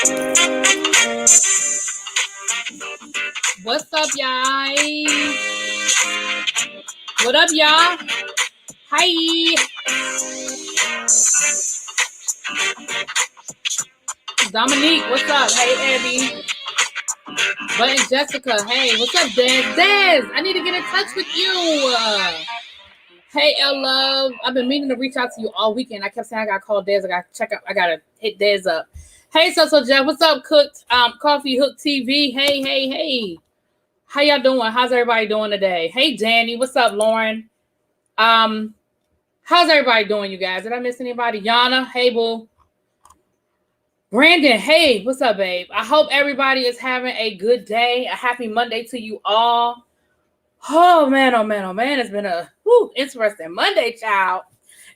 What's up, y'all? What up, y'all? Hi. Dominique, what's up? Hey, Abby. But Jessica, hey, what's up, Dez? Dez, I need to get in touch with you. Hey, L Love, I've been meaning to reach out to you all weekend. I kept saying I gotta call Dez. I gotta check up. I gotta hit Dez up. Hey, so Jeff, what's up? Cooked Coffee Hook TV. Hey. How y'all doing? How's everybody doing today? Hey, Danny, what's up, Lauren? How's everybody doing, you guys? Did I miss anybody? Yana, hey, boo. Brandon, hey, what's up, babe? I hope everybody is having a good day. A happy Monday to you all. Oh, man. It's been a interesting Monday, child.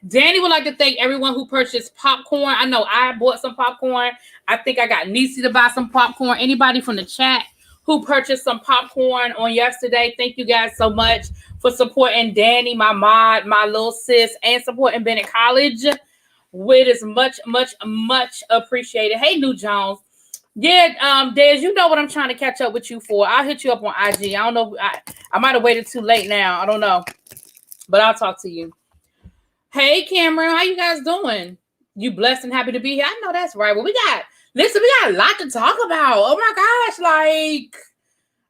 Danny would like to thank everyone who purchased popcorn. I know I bought some popcorn. I think I got Niecy to buy some popcorn. Anybody from the chat who purchased some popcorn on yesterday, thank you guys so much for supporting Danny, my mod, my little sis, and supporting Bennett College. It is much appreciated. Hey, New Jones. Yeah, Des, you know what I'm trying to catch up with you for. I'll hit you up on IG. I don't know. I might have waited too late now. I don't know. But I'll talk to you. Hey, Cameron. How you guys doing? You blessed and happy to be here? I know that's right. Well, we got a lot to talk about. Oh, my gosh. Like,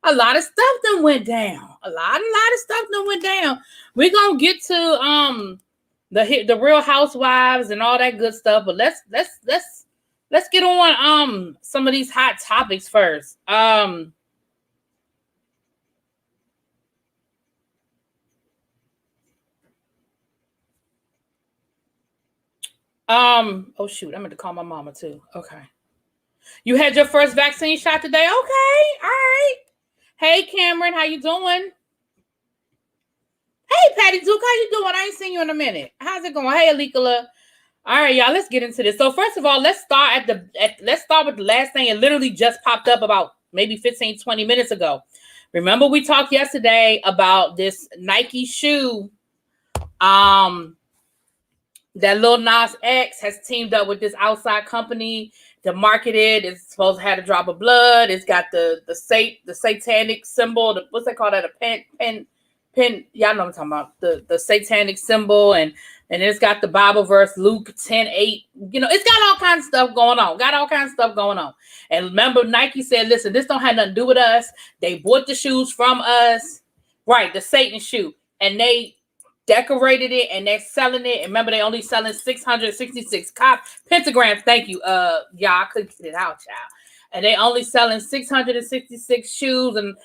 a lot of stuff done went down. A lot of stuff done went down. We're going to get to the Real Housewives and all that good stuff. But let's get on some of these hot topics first. Oh shoot, I'm going to call my mama too. Okay. You had your first vaccine shot today? Okay. All right. Hey, Cameron, how you doing? Hey, Patty Duke, how you doing? I ain't seen you in a minute. How's it going? Hey, Alikala. All right, y'all, let's get into this. So first of all, let's start with the last thing. It literally just popped up about maybe 15, 20 minutes ago. Remember we talked yesterday about this Nike shoe that Little Nas X has teamed up with this outside company to market it. It's supposed to have a drop of blood. It's got the satanic symbol. What's that called? A pen. Y'all know what I'm talking about. The satanic symbol, and it's got the Bible verse, Luke 10:8. You know, it's got all kinds of stuff going on. And remember, Nike said, listen, this don't have nothing to do with us. They bought the shoes from us. Right, the Satan shoe. And they decorated it and they're selling it. And remember, they only selling 666 pentagrams. Thank you. Yeah, I couldn't get it out, child. And they only selling 666 shoes. And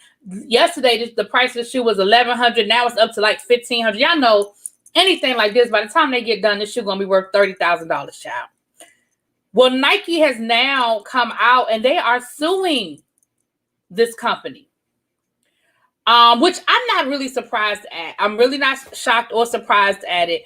yesterday, the price of the shoe was $1,100. Now it's up to like $1,500. Y'all know anything like this, by the time they get done, this shoe gonna be worth $30,000, child. Well, Nike has now come out and they are suing this company. Which I'm not really surprised at. I'm really not shocked or surprised at it.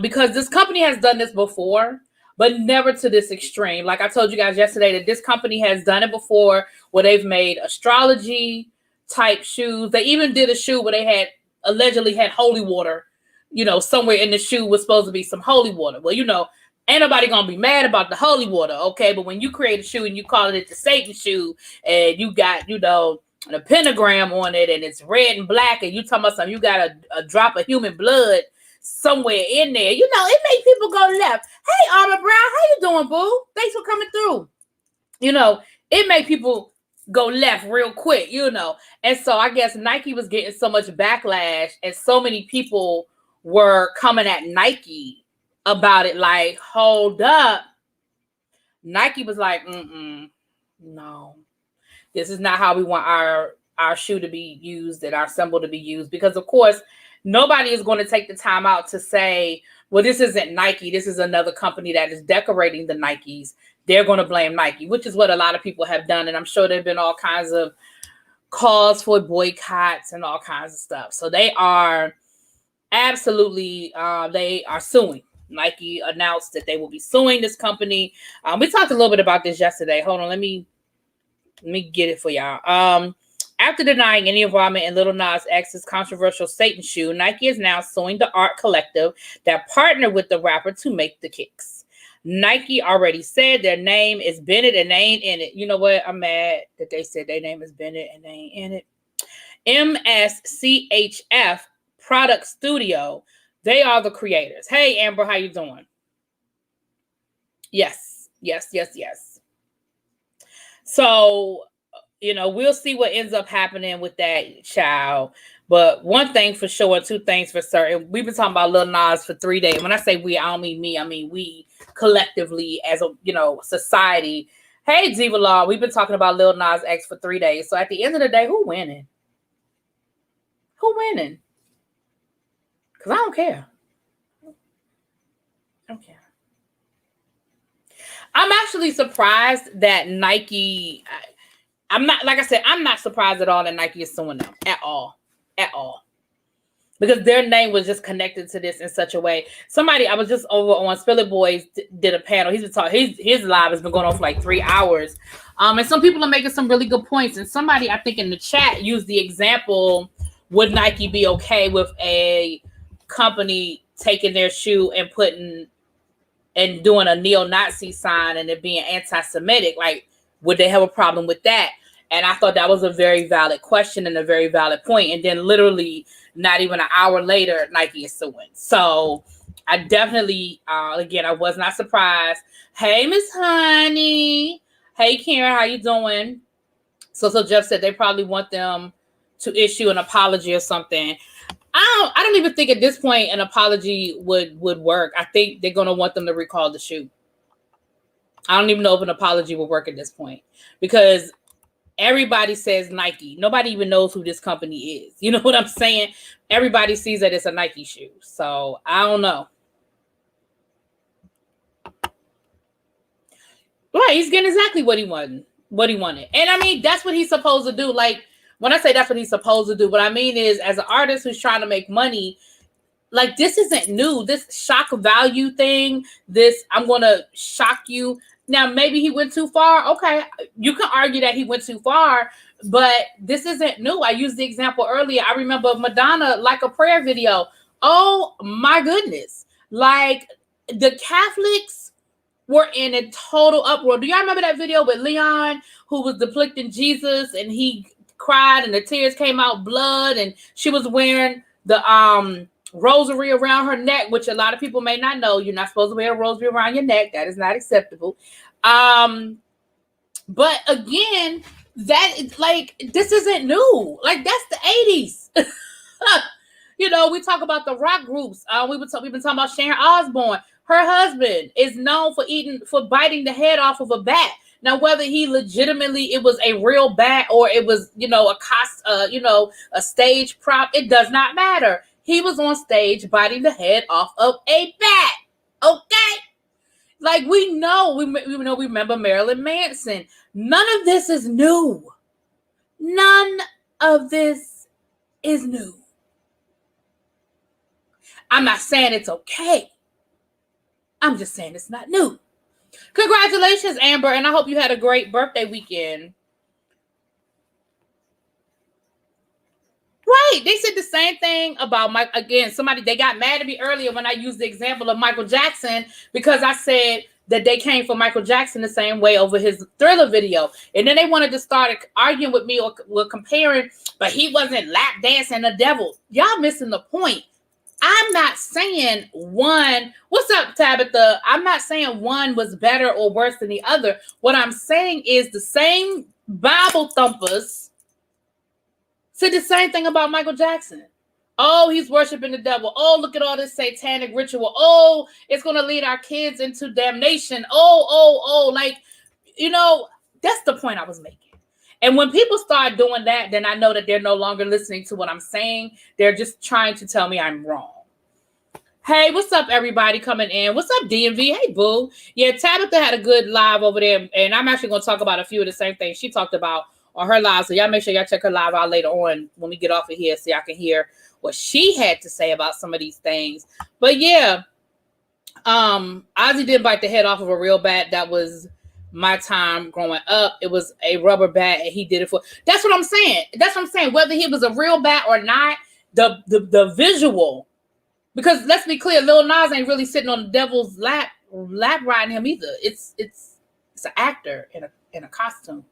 Because this company has done this before, but never to this extreme. Like I told you guys yesterday, that this company has done it before, where they've made astrology type shoes. They even did a shoe where they allegedly had holy water, you know, somewhere in the shoe was supposed to be some holy water. Well, you know, ain't nobody gonna be mad about the holy water, okay? But when you create a shoe and you call it the Satan shoe, and you got, you know, the pentagram on it, and it's red and black, and you talking about something, you got a drop of human blood somewhere in there, you know, it make people go left. Hey, Armor Brown, how you doing, boo? Thanks for coming through. You know, it made people go left real quick, you know. And so I guess Nike was getting so much backlash, and so many people were coming at Nike about it, like, hold up. Nike was like, no, this is not how we want our shoe to be used and our symbol to be used. Because, of course, nobody is going to take the time out to say, well, this isn't Nike. This is another company that is decorating the Nikes. They're going to blame Nike, which is what a lot of people have done. And I'm sure there have been all kinds of calls for boycotts and all kinds of stuff. So they are absolutely, they are suing. Nike announced that they will be suing this company. We talked a little bit about this yesterday. Hold on, let me get it for y'all. After denying any involvement in Little Nas X's controversial Satan shoe, Nike is now suing the art collective that partnered with the rapper to make the kicks. Nike already said their name is Bennett and they ain't in it. You know what? I'm mad that they said their name is Bennett and they ain't in it. MSCHF Product Studio. They are the creators. Hey, Amber, how you doing? Yes. So, we'll see what ends up happening with that child. But one thing for sure, and two things for certain. We've been talking about Little Nas for 3 days. When I say we, I don't mean me. I mean we collectively as a, society. Hey, Diva Law, we've been talking about Little Nas X for 3 days. So at the end of the day, who winning? Who winning? Because I don't care. I don't care. I'm actually surprised that Nike, I'm not surprised at all that Nike is suing them at all. Because their name was just connected to this in such a way. I was just over on Spill It Boys did a panel. He's been talking, his live has been going on for like 3 hours. And some people are making some really good points. And somebody, I think in the chat, used the example, would Nike be okay with a company taking their shoe and doing a neo-Nazi sign and it being anti-Semitic? Like, would they have a problem with that? And I thought that was a very valid question and a very valid point. And then literally not even an hour later, Nike is suing. So I definitely, again, I was not surprised. Hey, Miss Honey. Hey, Karen, how you doing? So Jeff said they probably want them to issue an apology or something. I don't even think at this point an apology would work. I think they're going to want them to recall the shoe. I don't even know if an apology will work at this point because everybody says Nike. Nobody even knows who this company is. You know what I'm saying? Everybody sees that it's a Nike shoe. So I don't know. Right, he's getting exactly what he wanted. And I mean, that's what he's supposed to do. Like, when I say that's what he's supposed to do, what I mean is, as an artist who's trying to make money, like, this isn't new. This shock value thing, this I'm going to shock you. Now, maybe he went too far. Okay, you can argue that he went too far, but this isn't new. I used the example earlier. I remember Madonna, Like a Prayer video. Oh, my goodness. Like, the Catholics were in a total uproar. Do y'all remember that video with Leon, who was depicting Jesus, and he cried and the tears came out blood, and she was wearing the rosary around her neck, which a lot of people may not know. You're not supposed to wear a rosary around your neck. That is not acceptable. But again, that like, this isn't new. Like, that's the 80s. We talk about the rock groups. We've been talking about Sharon Osbourne. Her husband is known for biting the head off of a bat. Now, whether he legitimately, it was a real bat or it was, a stage prop, it does not matter. He was on stage biting the head off of a bat. Okay? Like, we remember Marilyn Manson. None of this is new. None of this is new. I'm not saying it's okay. I'm just saying it's not new. Congratulations, Amber, and I hope you had a great birthday weekend. Right. They said the same thing about Mike. Again, they got mad at me earlier when I used the example of Michael Jackson because I said that they came for Michael Jackson the same way over his Thriller video. And then they wanted to start arguing with me or comparing, but he wasn't lap dancing the devil. Y'all missing the point. I'm not saying one. What's up, Tabitha? I'm not saying one was better or worse than the other. What I'm saying is the same Bible thumpers said the same thing about Michael Jackson. Oh, he's worshiping the devil. Oh, look at all this satanic ritual. Oh, it's going to lead our kids into damnation. Oh. Like, that's the point I was making. And when people start doing that, then I know that they're no longer listening to what I'm saying. They're just trying to tell me I'm wrong. Hey, what's up, everybody coming in? What's up, DMV? Hey, boo. Yeah, Tabitha had a good live over there, and I'm actually going to talk about a few of the same things she talked about on her live. So y'all make sure y'all check her live out later on when we get off of here so y'all can hear what she had to say about some of these things. But yeah, Ozzy did bite the head off of a real bat. That was my time growing up. It was a rubber bat, and he did it for. That's what I'm saying. Whether he was a real bat or not, the visual. Because let's be clear, Lil Nas ain't really sitting on the devil's lap lap riding him either. It's an actor in a costume.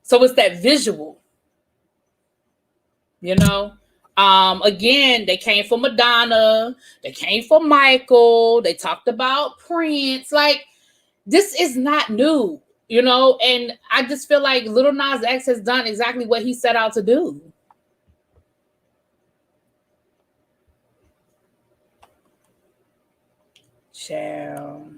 So it's that visual, you know. Again, they came for Madonna, they came for Michael, they talked about Prince. Like, this is not new, you know, and I just feel like Little Nas X has done exactly what he set out to do. Child.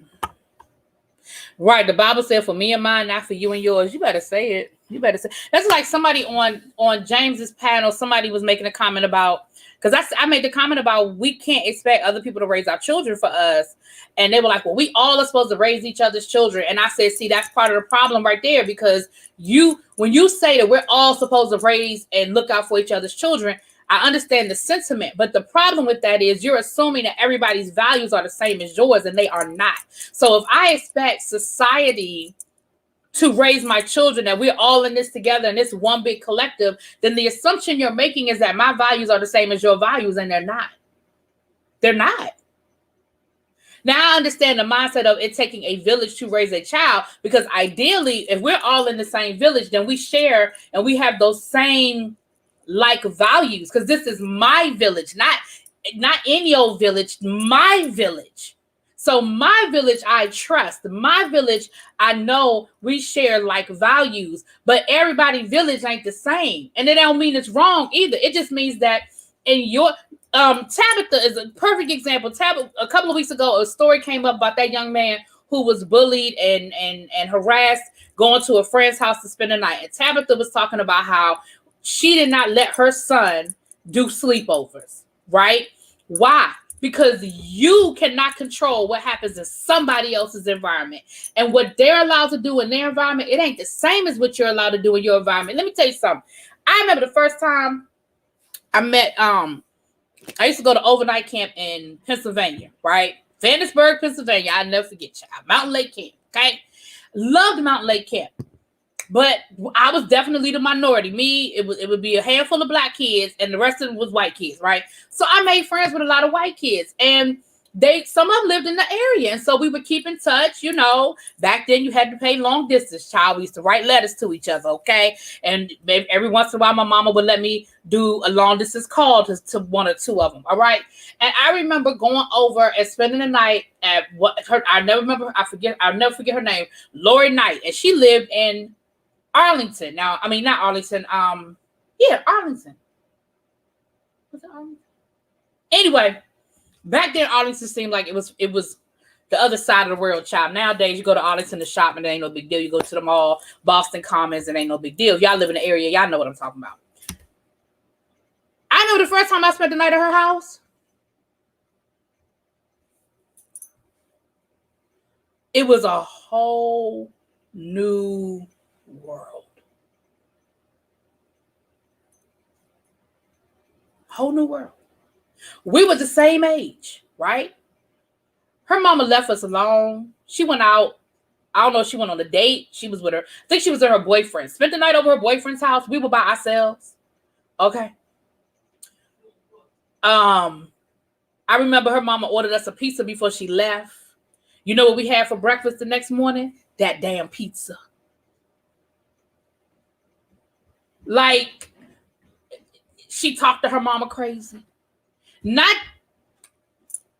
Right, the Bible said, for me and mine, not for you and yours. You better say it. You better say. That's like somebody on James's panel, somebody was making a comment about, because I made the comment about we can't expect other people to raise our children for us. And they were like, well, we all are supposed to raise each other's children. And I said, see, that's part of the problem right there, because when you say that we're all supposed to raise and look out for each other's children, I understand the sentiment, but the problem with that is you're assuming that everybody's values are the same as yours, and they are not. So if I expect society to raise my children, that we're all in this together and it's one big collective, then the assumption you're making is that my values are the same as your values, and they're not. They're not. Now I understand the mindset of it taking a village to raise a child, because ideally, if we're all in the same village, then we share and we have those same like values, because this is my village, not in your village, my village. So my village, I trust. My village, I know we share like values, but everybody's village ain't the same. And it don't mean it's wrong either. It just means that in your Tabitha is a perfect example. Tabitha, a couple of weeks ago, a story came up about that young man who was bullied and harassed going to a friend's house to spend the night. And Tabitha was talking about how she did not let her son do sleepovers, right? Why? Because you cannot control what happens in somebody else's environment. And what they're allowed to do in their environment, it ain't the same as what you're allowed to do in your environment. Let me tell you something. I remember the first time I met, I used to go to overnight camp in Pennsylvania, right? Vandenberg, Pennsylvania. I'll never forget, child. Mountain Lake Camp, okay? Loved Mountain Lake Camp. But I was definitely the minority. It would be a handful of black kids, and the rest of them was white kids, right? So I made friends with a lot of white kids, and some of them lived in the area, and so we would keep in touch. You know, back then you had to pay long distance, child. We used to write letters to each other, okay? And maybe every once in a while, my mama would let me do a long distance call to one or two of them, all right? And I remember going over and spending the night at I'll never forget her name, Lori Knight, and she lived in Arlington. Now, I mean, not Arlington. Arlington. Was it Arlington? Anyway, back then Arlington seemed like it was the other side of the world, child. Nowadays, you go to Arlington to shop and it ain't no big deal. You go to the mall, Boston Commons, and ain't no big deal. If y'all live in the area, y'all know what I'm talking about. I know the first time I spent the night at her house, it was a whole new world. Whole new world. We were the same age, right? Her mama left us alone. She went out. I don't know if she went on a date. She was with her. I think she was with her boyfriend. Spent the night over her boyfriend's house. We were by ourselves. Okay. I remember her mama ordered us a pizza before she left. You know what we had for breakfast the next morning? That damn pizza. Like, she talked to her mama crazy.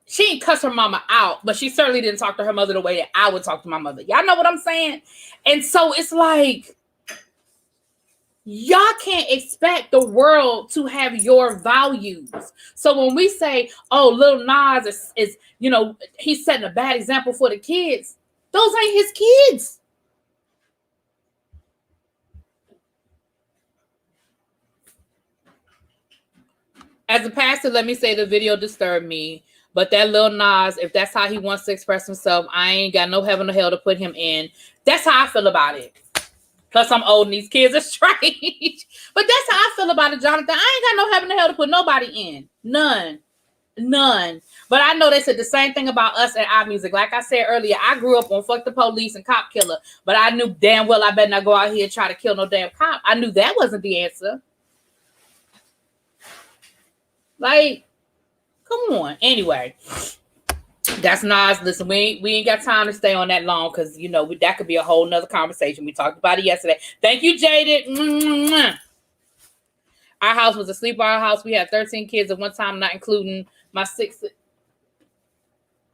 She didn't cuss her mama out, but she certainly didn't talk to her mother the way that I would talk to my mother. Y'all know what I'm saying? And so it's like, y'all can't expect the world to have your values. So when we say, oh, Little Nas is he's setting a bad example for the kids, those ain't his kids. As a pastor, let me say the video disturbed me. But that Lil Nas, if that's how he wants to express himself, I ain't got no heaven or hell to put him in. That's how I feel about it. Plus, I'm old and these kids are strange. But that's how I feel about it, Jonathan. I ain't got no heaven or hell to put nobody in. None. But I know they said the same thing about us and our music. Like I said earlier, I grew up on Fuck the Police and Cop Killer. But I knew damn well I better not go out here and try to kill no damn cop. I knew that wasn't the answer. Like, come on. Anyway, That's Nas. Listen, we ain't got time to stay on that long because you know that could be a whole nother conversation. We talked about it yesterday. Thank you, Jaded. Mwah. Our house was a sleepover house. We had 13 kids at one time, not including my 6.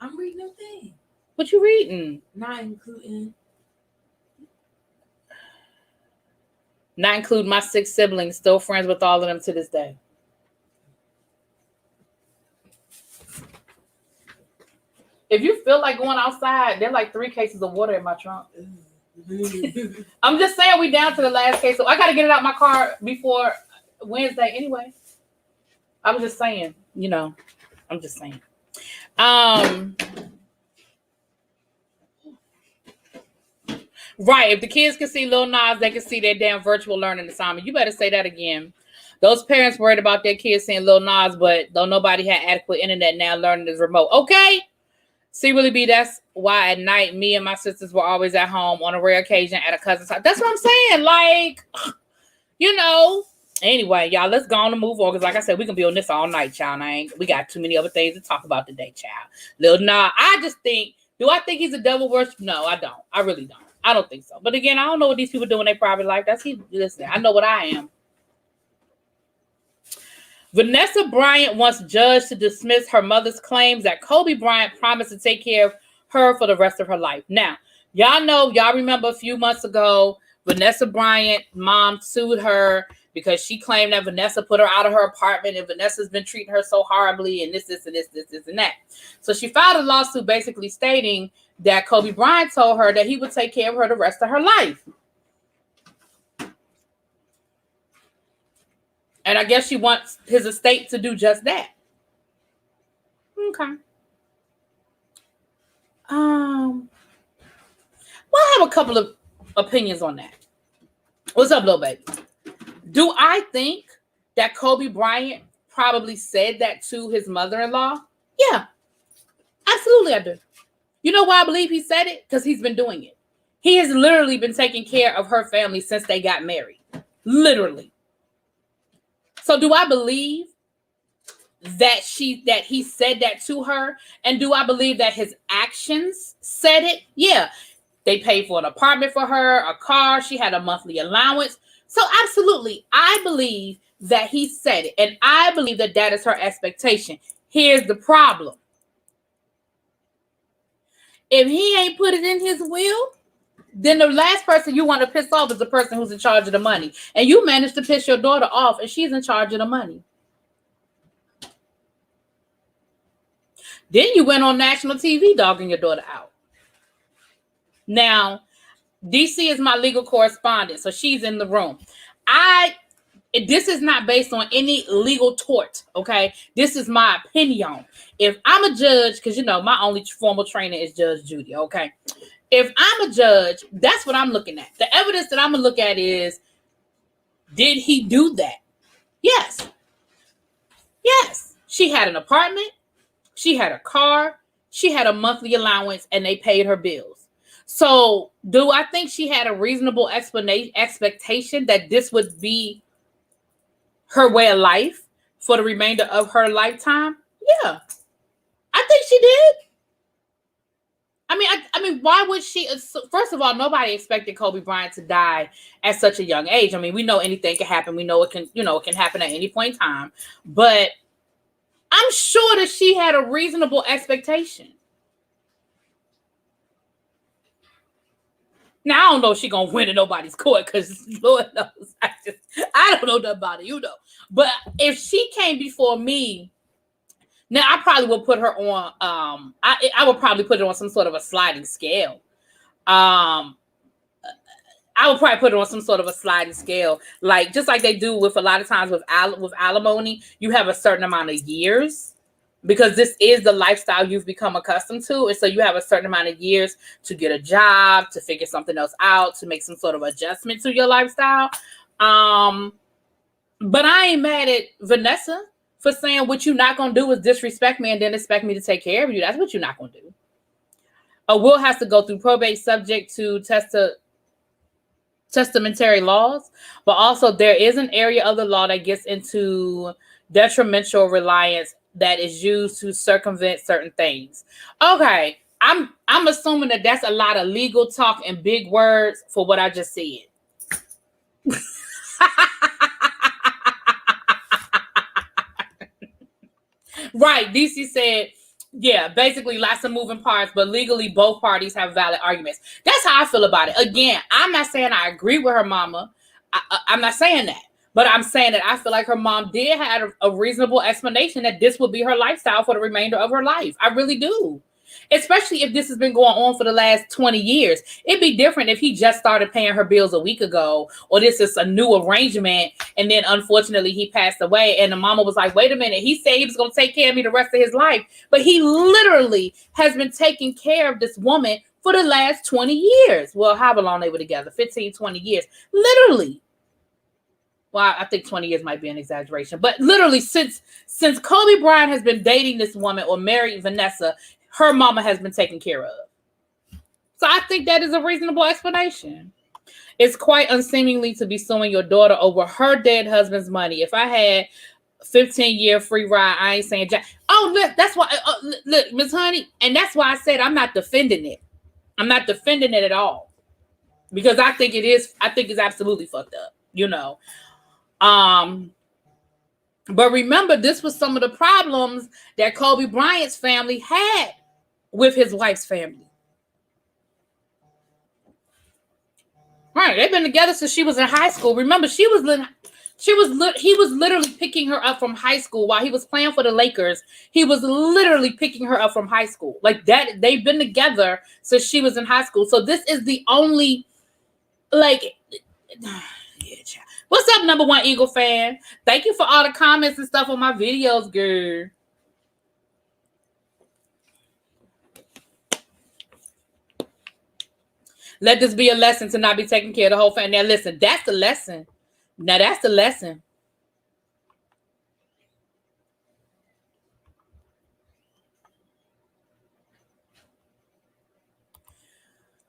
I'm reading a thing. What you reading? Not including my 6 siblings. Still friends with all of them to this day. If you feel like going outside, there are like 3 cases of water in my trunk. I'm just saying we down to the last case. So I got to get it out my car before Wednesday anyway. I'm just saying, you know, I'm just saying. Right. If the kids can see Little Nas, they can see their damn virtual learning assignment. You better say that again. Those parents worried about their kids seeing Little Nas, but though nobody had adequate internet, now learning is remote. Okay. See, really be that's why at night me and my sisters were always at home on a rare occasion at a cousin's house. That's what I'm saying. Like, you know. Anyway, y'all, let's go on and move on. Because like I said, we can be on this all night, child. We got too many other things to talk about today, child. Lil Nas, I just think, do I think he's a devil worship? No, I don't. I really don't. I don't think so. But again, I don't know what these people do in their private life. Listen, I know what I am. Vanessa Bryant wants judge to dismiss her mother's claims that Kobe Bryant promised to take care of her for the rest of her life. Now, y'all remember a few months ago, Vanessa Bryant mom sued her because she claimed that Vanessa put her out of her apartment and Vanessa's been treating her so horribly and this and that. So she filed a lawsuit basically stating that Kobe Bryant told her that he would take care of her the rest of her life. And I guess she wants his estate to do just that. Okay. Well, I have a couple of opinions on that. What's up, little baby? Do I think that Kobe Bryant probably said that to his mother-in-law? Yeah, absolutely I do. You know why I believe he said it? Because he's been doing it. He has literally been taking care of her family since they got married. Literally. So do I believe that he said that to her? And do I believe that his actions said it? Yeah. They paid for an apartment for her, a car. She had a monthly allowance. So absolutely, I believe that he said it. And I believe that that is her expectation. Here's the problem. If he ain't put it in his will, then the last person you want to piss off is the person who's in charge of the money. And you managed to piss your daughter off and she's in charge of the money. Then you went on national TV dogging your daughter out. Now, DC is my legal correspondent, so she's in the room. This is not based on any legal tort, okay? This is my opinion. If I'm a judge, because, you know, my only formal training is Judge Judy, okay? If I'm a judge, that's what I'm looking at. The evidence that I'm going to look at is, did he do that? Yes. Yes. She had an apartment. She had a car. She had a monthly allowance, and they paid her bills. So do I think she had a reasonable expectation that this would be her way of life for the remainder of her lifetime? Yeah. I think she did. I mean, why would she? First of all, nobody expected Kobe Bryant to die at such a young age. I mean, we know anything can happen. We know it can happen at any point in time. But I'm sure that she had a reasonable expectation. Now I don't know if she's gonna win in nobody's court because Lord knows, I don't know nothing about it, you know. But if she came before me. Now, I probably will put her on, I would probably put her on some sort of a sliding scale. I would probably put her on some sort of a sliding scale, like just like they do with a lot of times with alimony. You have a certain amount of years because this is the lifestyle you've become accustomed to. And so you have a certain amount of years to get a job, to figure something else out, to make some sort of adjustment to your lifestyle. But I ain't mad at Vanessa for saying what you're not going to do is disrespect me and then expect me to take care of you. That's what you're not going to do. A will has to go through probate subject to testamentary laws, but also there is an area of the law that gets into detrimental reliance that is used to circumvent certain things. Okay, I'm assuming that that's a lot of legal talk and big words for what I just said. Right, DC said, yeah, basically lots of moving parts, but legally both parties have valid arguments. That's how I feel about it. Again, I'm not saying I agree with her mama. I'm not saying that. But I'm saying that I feel like her mom did have a reasonable explanation that this would be her lifestyle for the remainder of her life. I really do. Especially if this has been going on for the last 20 years. It'd be different if he just started paying her bills a week ago, or this is a new arrangement, and then unfortunately he passed away, and the mama was like, wait a minute, he said he was going to take care of me the rest of his life. But he literally has been taking care of this woman for the last 20 years. Well, however long they were together, 15, 20 years. Literally. Well, I think 20 years might be an exaggeration, but literally since Kobe Bryant has been dating this woman or married Vanessa, her mama has been taken care of. So I think that is a reasonable explanation. It's quite unseemly to be suing your daughter over her dead husband's money. If I had 15-year free ride, I ain't saying jack. Oh, look, that's why, look, Miss Honey, and that's why I said I'm not defending it. I'm not defending it at all. Because I think it's absolutely fucked up, you know. But remember, this was some of the problems that Kobe Bryant's family had with his wife's family. Right, they've been together since she was in high school. Remember, he was literally picking her up from high school while he was playing for the Lakers. He was literally picking her up from high school. Like that, they've been together since she was in high school. So this is the only, like, yeah, child. What's up, number one Eagle fan? Thank you for all the comments and stuff on my videos, girl. Let this be a lesson to not be taking care of the whole family. Now, listen, that's the lesson. Now, that's the lesson.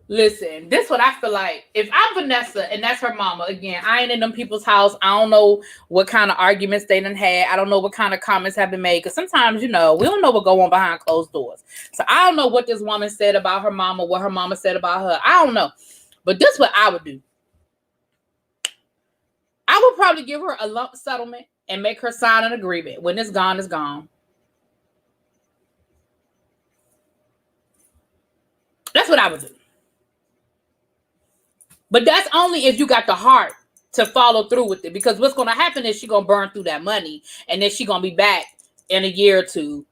Listen, this is what I feel like. If I'm Vanessa and that's her mama, again, I ain't in them people's house. I don't know what kind of arguments they done had. I don't know what kind of comments have been made. Because sometimes, you know, we don't know what go on behind closed doors. So I don't know what this woman said about her mama, what her mama said about her. I don't know. But this is what I would do. I would probably give her a lump settlement and make her sign an agreement. When it's gone, it's gone. That's what I would do. But that's only if you got the heart to follow through with it. Because what's going to happen is she's going to burn through that money. And then she's going to be back in a year or two.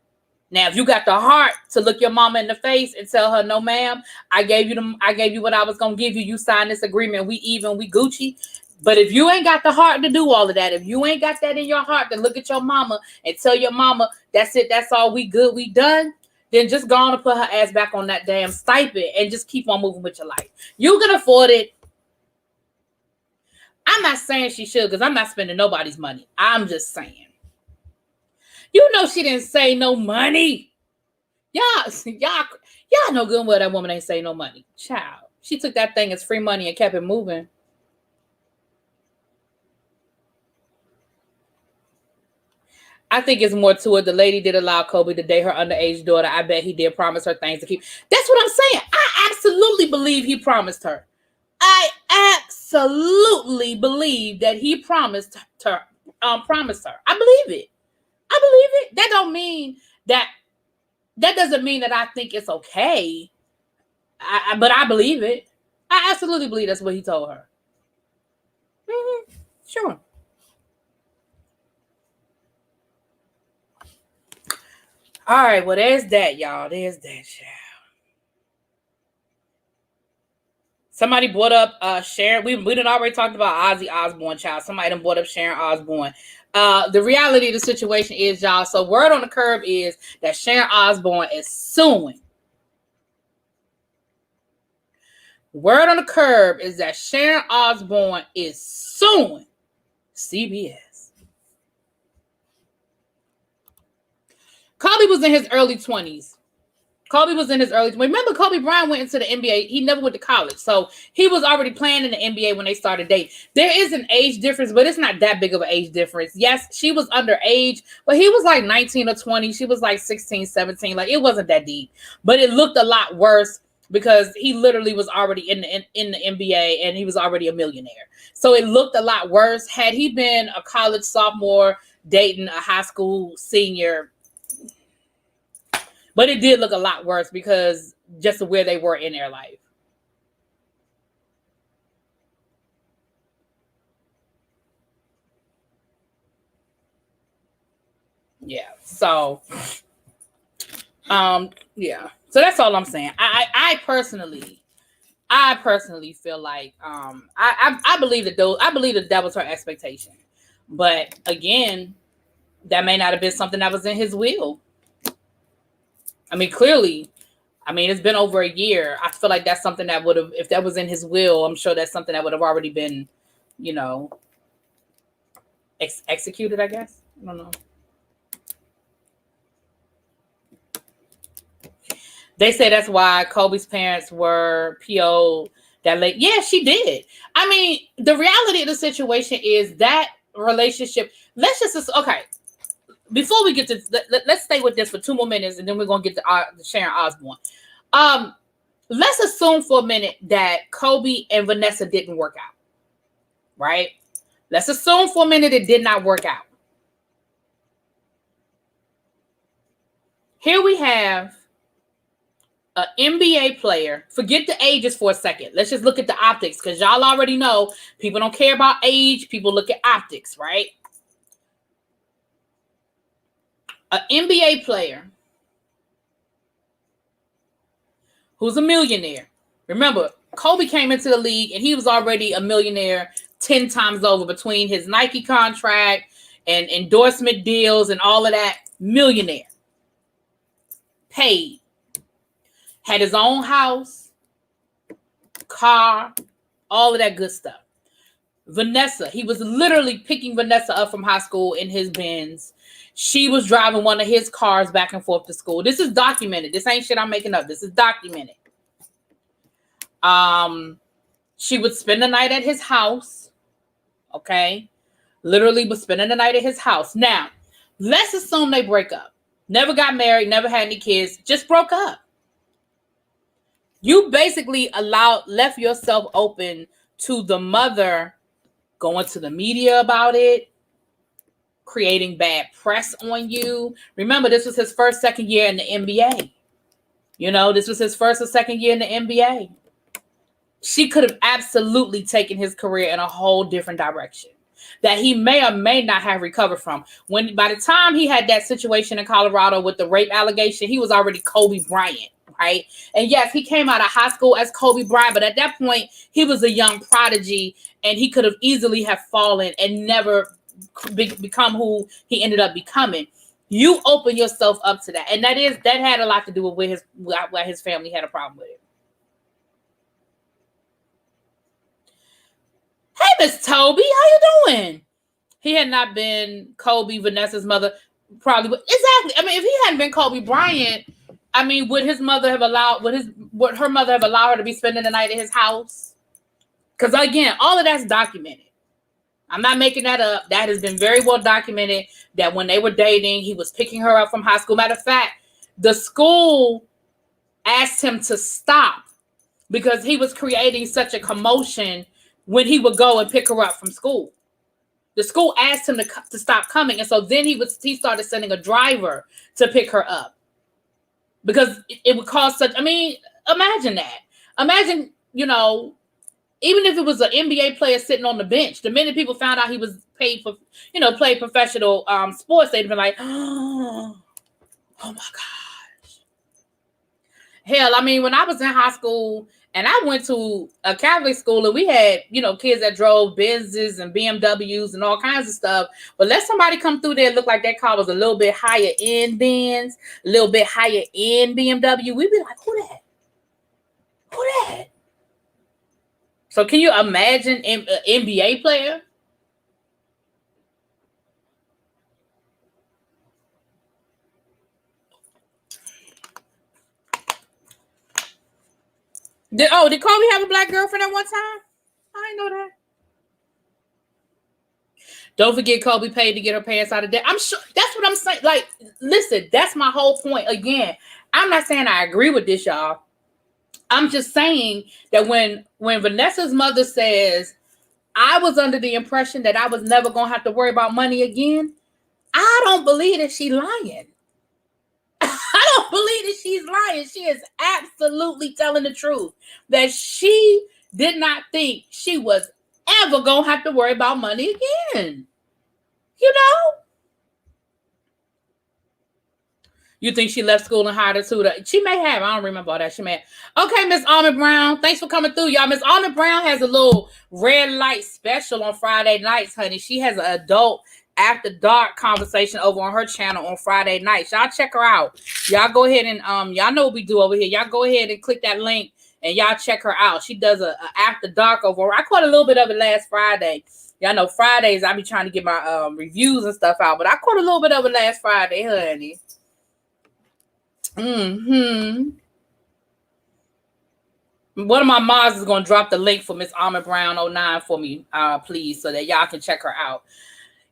Now, if you got the heart to look your mama in the face and tell her, no, ma'am, I gave you what I was going to give you. You signed this agreement. We even, we Gucci. But if you ain't got the heart to do all of that, if you ain't got that in your heart to look at your mama and tell your mama, that's it, that's all, we good, we done, then just go on and put her ass back on that damn stipend and just keep on moving with your life. You can afford it. I'm not saying she should, because I'm not spending nobody's money. I'm just saying. You know she didn't say no money. Y'all know good and well that woman ain't say no money. Child. She took that thing as free money and kept it moving. I think it's more to it. The lady did allow Kobe to date her underage daughter. I bet he did promise her things to keep. That's what I'm saying. I absolutely believe he promised her. I absolutely believe that he promised her. I believe it. That don't mean that. That doesn't mean that I think it's okay. But I believe it. I absolutely believe that's what he told her. Mm-hmm. Sure. All right. Well, there's that, y'all. There's that, child. Somebody brought up Sharon. We done already talked about Ozzy Osbourne, child. Somebody done brought up Sharon Osbourne. The reality of the situation is, y'all, so word on the curb is that Sharon Osbourne is suing. Word on the curb is that Sharon Osbourne is suing CBS. Kobe was in his early 20s. Kobe was in his early. Remember, Kobe Bryant went into the NBA. He never went to college, so he was already playing in the NBA when they started dating. There is an age difference, but it's not that big of an age difference. Yes, she was underage, but he was like 19 or 20. She was like 16, 17. Like, it wasn't that deep, but it looked a lot worse because he literally was already in the NBA and he was already a millionaire. So it looked a lot worse. Had he been a college sophomore dating a high school senior, but it did look a lot worse because just where they were in their life. Yeah. So, yeah. So that's all I'm saying. I personally feel like I believe that was her expectation, but again, that may not have been something that was in his will. I mean, clearly, it's been over a year. I feel like that's something that would have, if that was in his will, I'm sure that's something that would have already been, executed, I guess. I don't know. They say that's why Kobe's parents were PO'd that late. Yeah, she did. I mean, the reality of the situation is that relationship, okay. Before we get to, let's stay with this for 2 more minutes, and then we're going to get to Sharon Osbourne. Let's assume for a minute that Kobe and Vanessa didn't work out, right? Let's assume for a minute it did not work out. Here we have an NBA player. Forget the ages for a second. Let's just look at the optics, because y'all already know people don't care about age. People look at optics, right? An NBA player who's a millionaire. Remember, Kobe came into the league and he was already a millionaire 10 times over between his Nike contract and endorsement deals and all of that. Millionaire. Paid. Had his own house, car, all of that good stuff. Vanessa, he was literally picking Vanessa up from high school in his Benz. She was driving one of his cars back and forth to school. This is documented. This ain't shit I'm making up. This is documented. She would spend the night at his house. Okay. Literally was spending the night at his house. Now, let's assume they break up. Never got married, never had any kids, just broke up. You basically left yourself open to the mother going to the media about it, creating bad press on you. Remember, this was his first, second year in the NBA. This was his first or second year in the NBA. She could have absolutely taken his career in a whole different direction that he may or may not have recovered from. By the time he had that situation in Colorado with the rape allegation, he was already Kobe Bryant, right? And yes, he came out of high school as Kobe Bryant, but at that point, he was a young prodigy, and he could have easily have fallen and never become who he ended up becoming. You open yourself up to that, and that had a lot to do with why his family had a problem with it. Hey, Miss Toby, how you doing? He had not been Kobe, Vanessa's mother, probably. Exactly. If he hadn't been Kobe Bryant, would her mother have allowed her to be spending the night at his house? Because again, all of that's documented. I'm not making that up. That has been very well documented that when they were dating, he was picking her up from high school. Matter of fact, the school asked him to stop because he was creating such a commotion when he would go and pick her up from school. The school asked him to stop coming. And so then he started sending a driver to pick her up because it would cause imagine that. Imagine, even if it was an NBA player sitting on the bench, the minute people found out he was paid for, played professional sports, they'd been like, oh my gosh. Hell, when I was in high school and I went to a Catholic school and we had, kids that drove Benzes and BMWs and all kinds of stuff. But let somebody come through there and look like that car was a little bit higher end Benz, a little bit higher end BMW. We'd be like, who that? Who that? So can you imagine an NBA player? Did Kobe have a black girlfriend at one time? I didn't know that. Don't forget Kobe paid to get her parents out of debt. I'm sure that's what I'm saying. Like, listen, that's my whole point. Again, I'm not saying I agree with this, y'all. I'm just saying that when Vanessa's mother says, I was under the impression that I was never going to have to worry about money again, I don't believe that she's lying. I don't believe that she's lying. She is absolutely telling the truth. That she did not think she was ever going to have to worry about money again. You know? You think she left school and hired a tutor? She may have. I don't remember all that. She may have. Okay, Miss Almond Brown. Thanks for coming through, y'all. Miss Almond Brown has a little red light special on Friday nights, honey. She has an adult after dark conversation over on her channel on Friday nights. Y'all check her out. Y'all go ahead and y'all know what we do over here. Y'all go ahead and click that link and y'all check her out. She does a after dark over. I caught a little bit of it last Friday. Y'all know Fridays I be trying to get my reviews and stuff out, but I caught a little bit of it last Friday, honey. One of my mods is gonna drop the link for Miss Almond Brown 09 for me, please, so that y'all can check her out.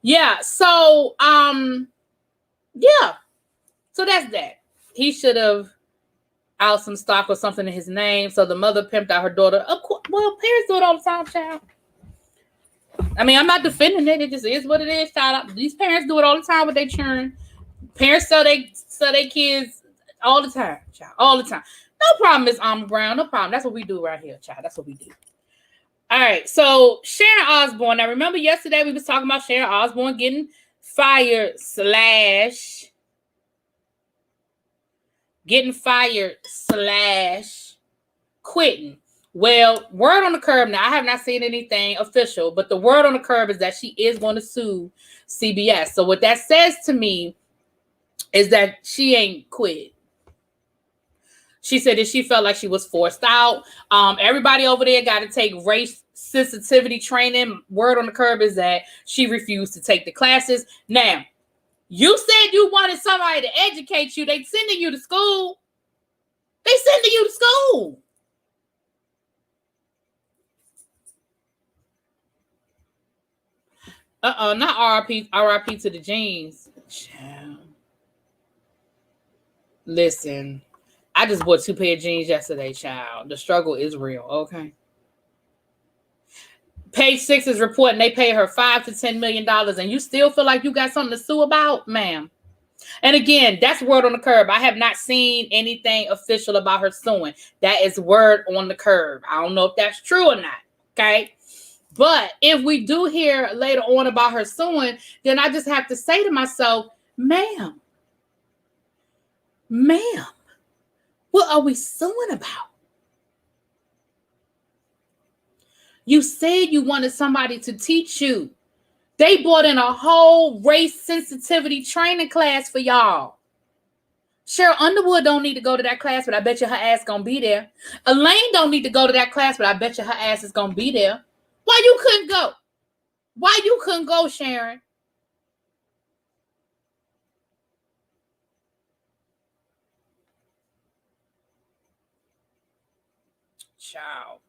Yeah, so yeah, so that's that. He should have out some stock or something in his name. So the mother pimped out her daughter. Of course, well, parents do it all the time, child. I mean, I'm not defending it. It just is what it is, child. These parents do it all the time with their children. Parents sell their kids all the time, child. All the time. No problem, Miss Almond Brown. No problem. That's what we do right here, child. That's what we do. All right. So Sharon Osbourne. Now, remember yesterday we was talking about Sharon Osbourne getting fired / quitting. Well, word on the curb now. I have not seen anything official, but the word on the curb is that she is going to sue CBS. So what that says to me is that she ain't quit. She said that she felt like she was forced out. Everybody over there got to take race sensitivity training. Word on the curb is that she refused to take the classes. Now, you said you wanted somebody to educate you. They sending you to school. They sending you to school. Not RIP to the jeans. Listen, I just bought 2 pair of jeans yesterday, child. The struggle is real, okay? Page 6 is reporting they pay her $5 to $10 million, and you still feel like you got something to sue about, ma'am. And again, that's word on the curb. I have not seen anything official about her suing. That is word on the curb. I don't know if that's true or not, okay? But if we do hear later on about her suing, then I just have to say to myself, ma'am, what are we suing about? You said you wanted somebody to teach you. They brought in a whole race sensitivity training class for y'all. Cheryl Underwood don't need to go to that class, but I bet you her ass gonna be there. Elaine don't need to go to that class, but I bet you her ass is gonna be there. Why you couldn't go? Why you couldn't go, Sharon? Child.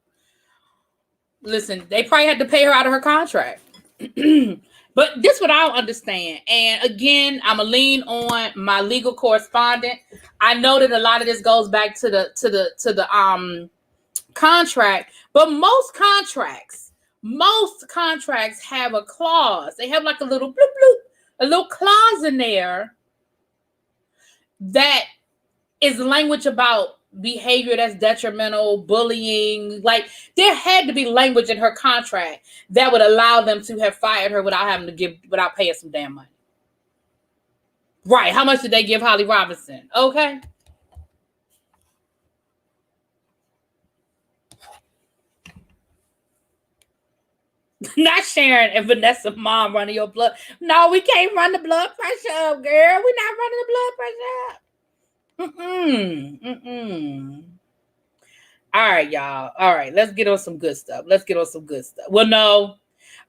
Listen, they probably had to pay her out of her contract. But this is what I don't understand. And again, I'm gonna lean on my legal correspondent. I know that a lot of this goes back to the contract, but most contracts have a clause. They have like a little bloop bloop, a little clause in there that is language about behavior that's detrimental, bullying. Like there had to be language in her contract that would allow them to have fired her without paying some damn money. Right. How much did they give Holly Robinson? Okay. Not Sharon and Vanessa mom running your blood. No, we can't run the blood pressure up, girl. We're not running the blood pressure up. All right, y'all. All right, let's get on some good stuff. Well, no,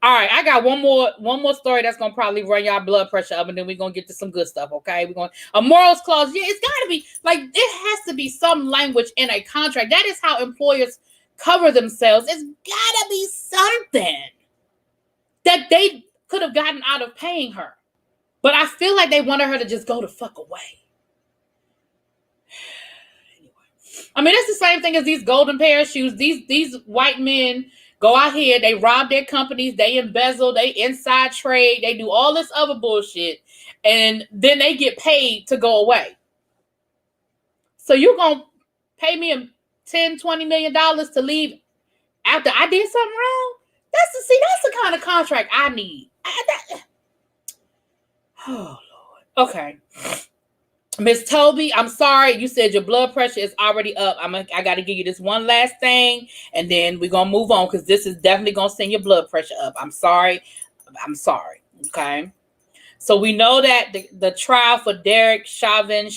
All right, I got one more story that's gonna probably run y'all blood pressure up, and then we're gonna get to some good stuff. Okay, we're going a morals clause. Yeah, it's gotta be like it has to be some language in a contract. That is how employers cover themselves. It's gotta be something that they could have gotten out of paying her. But I feel like they wanted her to just go the fuck away. Anyway, I mean, it's the same thing as these golden parachutes. These white men go out here, they rob their companies, they embezzle, they inside trade, they do all this other bullshit, and then they get paid to go away. So you're going to pay me $10-20 million to leave after I did something wrong? That's the kind of contract I need. Oh, Lord. Okay. Miss Toby, I'm sorry. You said your blood pressure is already up. I got to give you this one last thing, and then we're going to move on because this is definitely going to send your blood pressure up. I'm sorry. Okay. So we know that the trial for Derek Chauvin,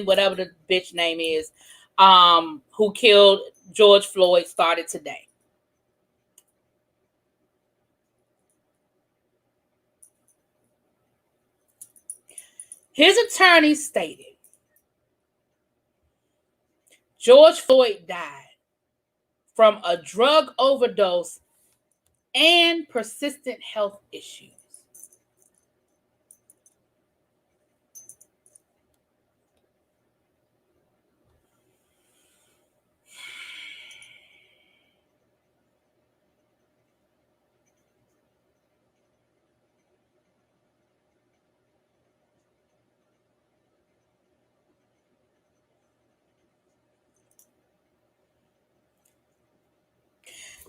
whatever the bitch name is, who killed George Floyd, started today. His attorney stated George Floyd died from a drug overdose and persistent health issues.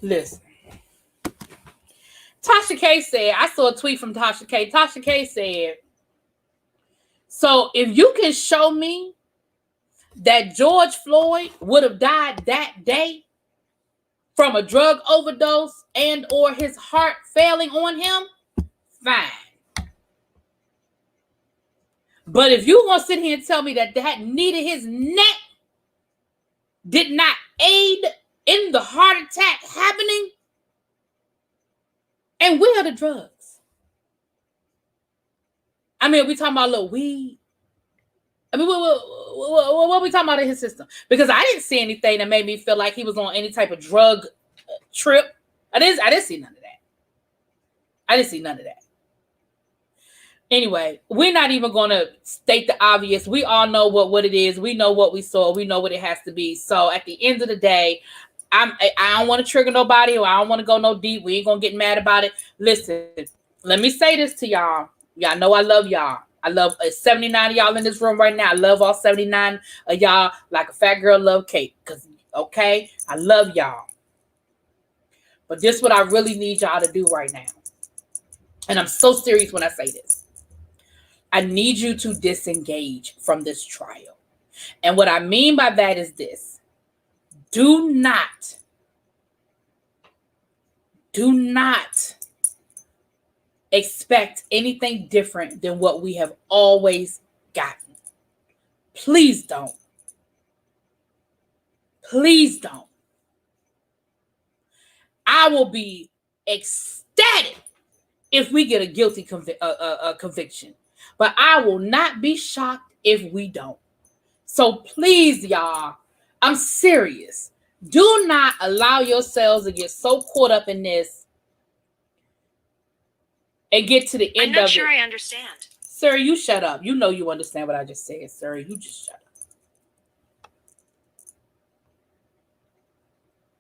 Listen, Tasha K said, I saw a tweet from Tasha K. Tasha K said, so if you can show me that George Floyd would have died that day from a drug overdose and or his heart failing on him, fine. But if you want to sit here and tell me that needed his neck did not aid in the heart attack happening, and where are the drugs? I mean, are we talking about a little weed? I mean, what are we talking about in his system? Because I didn't see anything that made me feel like he was on any type of drug trip. I didn't see none of that. Anyway, we're not even going to state the obvious. We all know what it is. We know what we saw. We know what it has to be. So at the end of the day, I don't want to trigger nobody, or I don't want to go no deep. We ain't going to get mad about it. Listen, let me say this to y'all. Y'all know I love y'all. I love 79 of y'all in this room right now. I love all 79 of y'all like a fat girl love cake. Okay? I love y'all. But this is what I really need y'all to do right now. And I'm so serious when I say this. I need you to disengage from this trial. And what I mean by that is this. Do not expect anything different than what we have always gotten. Please don't. Please don't. I will be ecstatic if we get a guilty conviction, but I will not be shocked if we don't. So please, y'all, I'm serious. Do not allow yourselves to get so caught up in this and get to the end of it. I'm not sure I understand. Sir, you shut up. You know you understand what I just said, sir. You just shut up.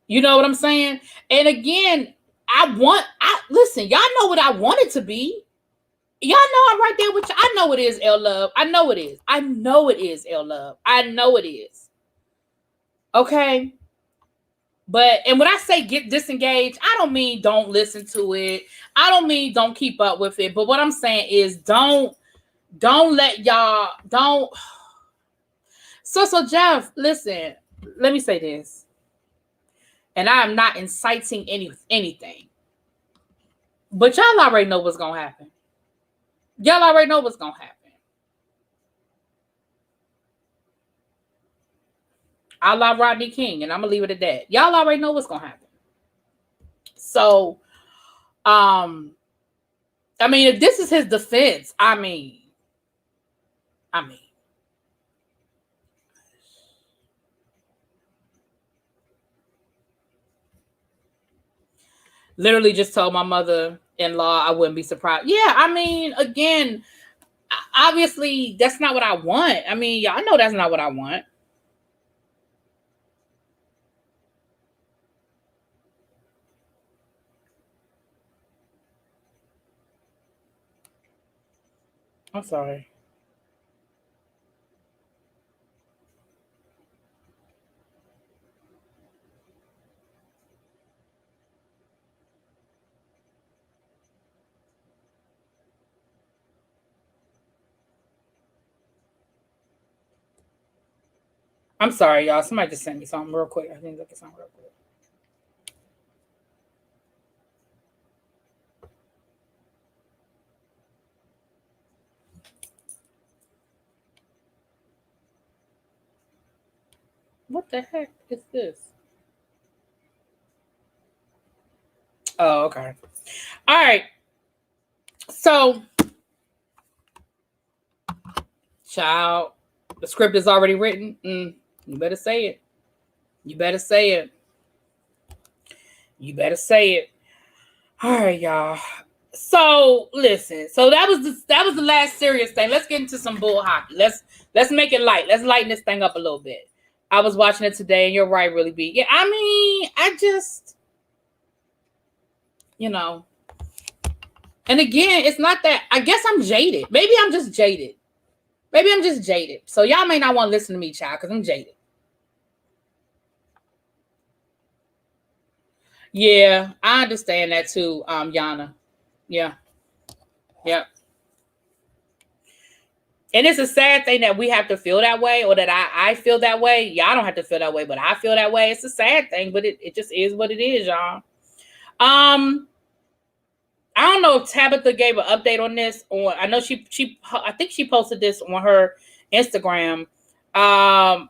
You know what I'm saying? And again, listen, y'all know what I want it to be. Y'all know I'm right there with you. I know it is, L Love. I know it is. I know it is, L Love. I know it is. Okay? And when I say get disengaged, I don't mean don't listen to it. I don't mean don't keep up with it. But what I'm saying is don't let y'all, don't. So Jeff, listen, let me say this. And I am not inciting anything. But y'all already know what's going to happen. Y'all already know what's going to happen. I love Rodney King, and I'm going to leave it at that. Y'all already know what's going to happen. So, I mean, if this is his defense, I mean. Literally just told my mother-in-law I wouldn't be surprised. Yeah, I mean, again, obviously that's not what I want. I mean, y'all know that's not what I want. I'm sorry. I'm sorry, y'all. Somebody just sent me something real quick. I think look at something real quick. What the heck is this? Oh, okay. All right. So, child, the script is already written. You better say it. You better say it. You better say it. All right, y'all. So listen. So that was the last serious thing. Let's get into some bull hockey. Let's make it light. Let's lighten this thing up a little bit. I was watching it today, and you're right, really be. Yeah, I mean, I just, you know. And again, it's not that. I guess I'm jaded. Maybe I'm just jaded. So y'all may not want to listen to me, child, because I'm jaded. Yeah, I understand that too, Yana. Yeah. Yep. And it's a sad thing that we have to feel that way, or that I feel that way. Y'all don't have to feel that way, but I feel that way. It's a sad thing, but it just is what it is, y'all. I don't know if Tabitha gave an update on this, or I know I think she posted this on her Instagram.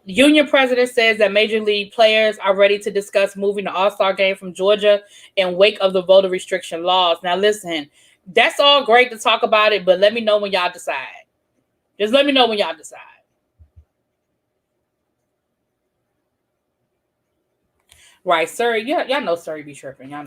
Union president says that Major League players are ready to discuss moving the All-Star game from Georgia in wake of the voter restriction laws. Now, listen, that's all great to talk about it, but let me know when y'all decide. Just let me know when y'all decide. Right, Surrey. Yeah, y'all know Surrey be tripping. Did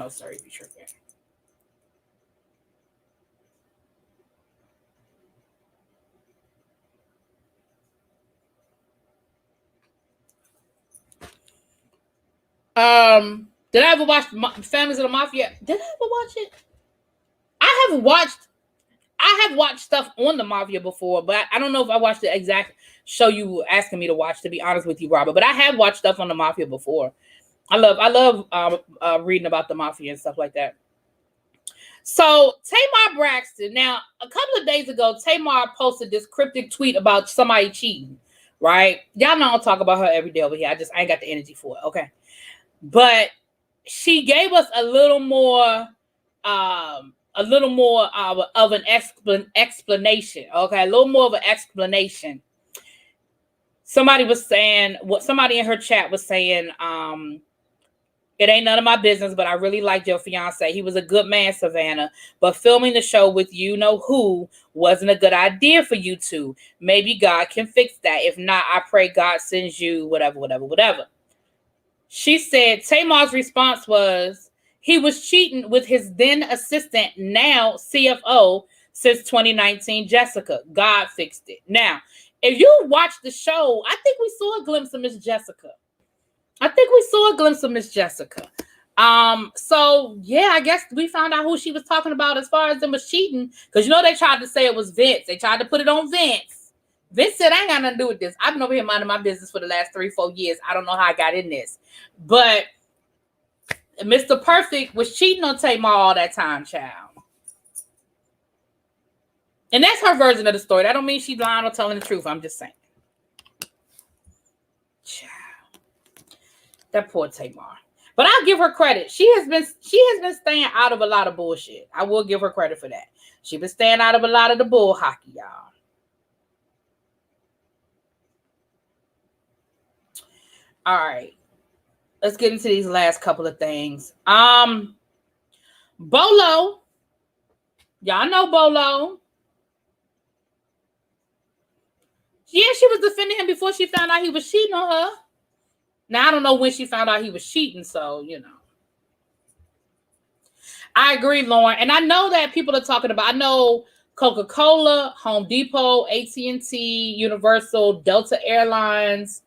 I ever watch Families of the Mafia? Did I ever watch it? I have watched stuff on the Mafia before, but I don't know if I watched the exact show you were asking me to watch, to be honest with you, Robert. But I have watched stuff on the Mafia before. I love reading about the Mafia and stuff like that. So Tamar Braxton. Now, a couple of days ago, Tamar posted this cryptic tweet about somebody cheating. Right? Y'all know I'll talk about her every day over here. I ain't got the energy for it. Okay. But she gave us a little more of an explanation. Okay, a little more of an explanation. Somebody in her chat was saying, it ain't none of my business, but I really liked your fiance. He was a good man, Savannah. But filming the show with you know who wasn't a good idea for you two. Maybe God can fix that. If not, I pray God sends you whatever. She said Tamar's response was, he was cheating with his then assistant, now CFO, since 2019, Jessica. God fixed it. Now, if you watch the show, I think we saw a glimpse of Miss Jessica. So yeah, I guess we found out who she was talking about as far as them was cheating. Because they tried to say it was Vince. They tried to put it on Vince. Vince said, I ain't got nothing to do with this. I've been over here minding my business for the last 3-4 years. I don't know how I got in this. But Mr. Perfect was cheating on Tamar all that time, child. And that's her version of the story. That don't mean she's lying or telling the truth. I'm just saying. Child. That poor Tamar. But I'll give her credit. She has been staying out of a lot of bullshit. I will give her credit for that. She's been staying out of a lot of the bull hockey, y'all. All right. Let's get into these last couple of things. Bolo. Y'all know Bolo. Yeah, she was defending him before she found out he was cheating on her. Now, I don't know when she found out he was cheating, so, you know. I agree, Lauren. And I know that people are talking about, I know Coca-Cola, Home Depot, AT&T, Universal, Delta Airlines.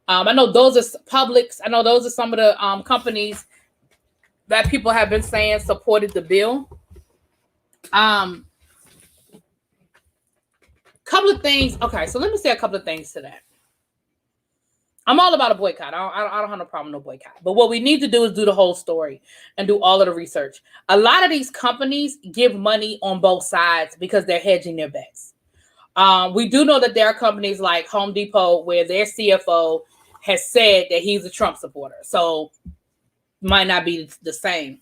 I know those are Publix. I know those are some of the companies that people have been saying supported the bill. Couple of things. Okay, so let me say a couple of things to that. I'm all about a boycott. I don't have no problem with no boycott. But what we need to do is do the whole story and do all of the research. A lot of these companies give money on both sides because they're hedging their bets. We do know that there are companies like Home Depot where their CFO has said that he's a Trump supporter. So might not be the same.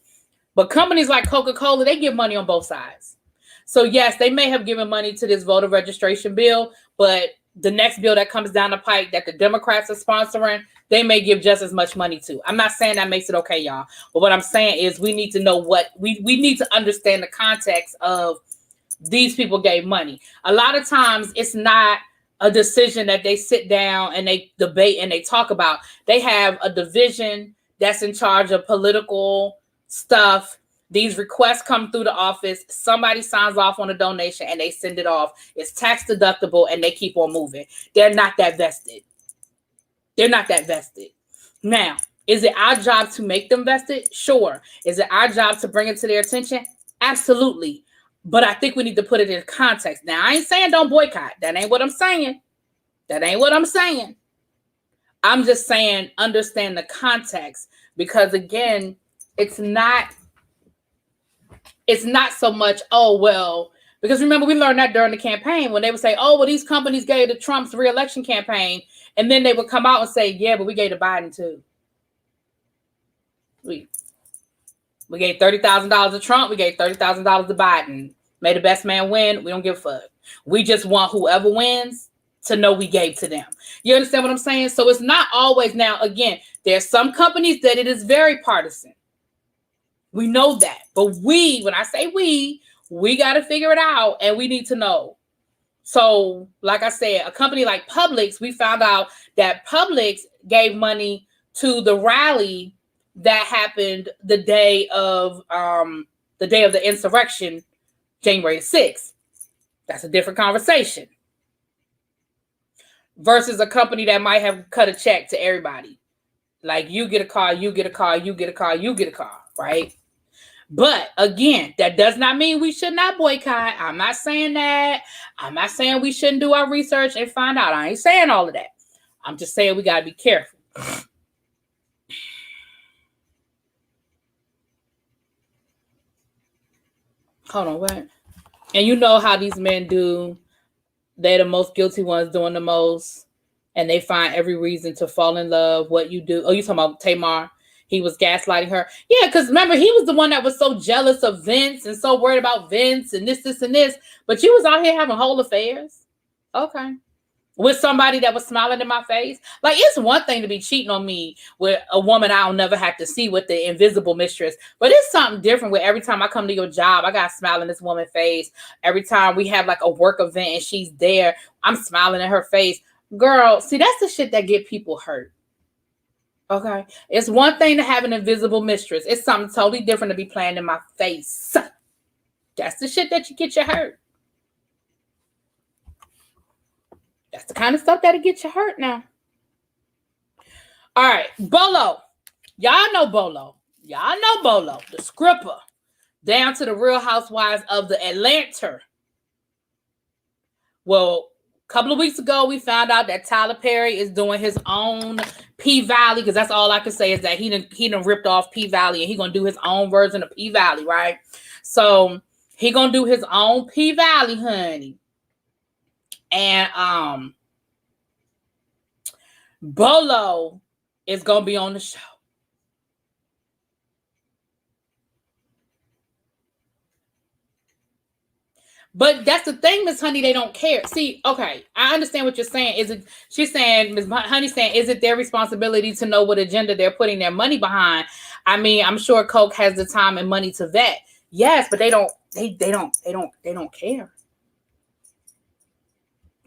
But companies like Coca-Cola, they give money on both sides. So yes, they may have given money to this voter registration bill, but the next bill that comes down the pike that the Democrats are sponsoring, they may give just as much money to. I'm not saying that makes it okay, y'all. But what I'm saying is we need to know what we need to understand the context of these people gave money. A lot of times it's not a decision that they sit down and they debate and they talk about. They have a division that's in charge of political stuff. These requests come through the office. Somebody signs off on a donation and they send it off. It's tax deductible and they keep on moving. They're not that vested. They're not that vested. Now, is it our job to make them vested? Sure. Is it our job to bring it to their attention? Absolutely. But I think we need to put it in context. Now, I ain't saying don't boycott. That ain't what I'm saying. That ain't what I'm saying. I'm just saying understand the context because, again, it's not so much, oh, well, because remember, we learned that during the campaign when they would say, oh, well, these companies gave to Trump's re-election campaign. And then they would come out and say, yeah, but we gave to Biden too. We gave $30,000 to Trump. We gave $30,000 to Biden. May the best man win. We don't give a fuck. We just want whoever wins to know we gave to them. You understand what I'm saying? So it's not always. Now, again, there's some companies that it is very partisan. We know that. But when I say we got to figure it out and we need to know. So, like I said, a company like Publix, we found out that Publix gave money to the rally that happened the day of the insurrection, January 6th. That's a different conversation. Versus a company that might have cut a check to everybody. Like you get a car, you get a car, you get a car, you get a car, right? But again, that does not mean we should not boycott. I'm not saying that. I'm not saying we shouldn't do our research and find out. I ain't saying all of that. I'm just saying we got to be careful. Hold on, what? And you know how these men do. They're the most guilty ones doing the most. And they find every reason to fall in love. What you do. Oh, you talking about Tamar? He was gaslighting her. Yeah, because remember, he was the one that was so jealous of Vince and so worried about Vince and this, and this. But you was out here having whole affairs. Okay. With somebody that was smiling in my face. Like, it's one thing to be cheating on me with a woman I'll never have to see with the invisible mistress. But it's something different where every time I come to your job, I got to smile in this woman's face. Every time we have like a work event and she's there, I'm smiling in her face. Girl, see, that's the shit that get people hurt. Okay. It's one thing to have an invisible mistress. It's something totally different to be playing in my face. That's the shit that you get you hurt. That's the kind of stuff that'll get you hurt now. All right. Bolo. Y'all know Bolo. Y'all know Bolo. The scripper. Down to the Real Housewives of the Atlanta. Well, a couple of weeks ago, we found out that Tyler Perry is doing his own P-Valley, because that's all I can say is that he done ripped off P-Valley, and he's going to do his own version of P-Valley, right? So he going to do his own P-Valley, honey. And Bolo is going to be on the show. But that's the thing, Miss Honey, they don't care. See, okay, I understand what you're saying. She's saying, Miss Honey's saying, is it their responsibility to know what agenda they're putting their money behind? I mean, I'm sure Coke has the time and money to vet. Yes, but they don't care. They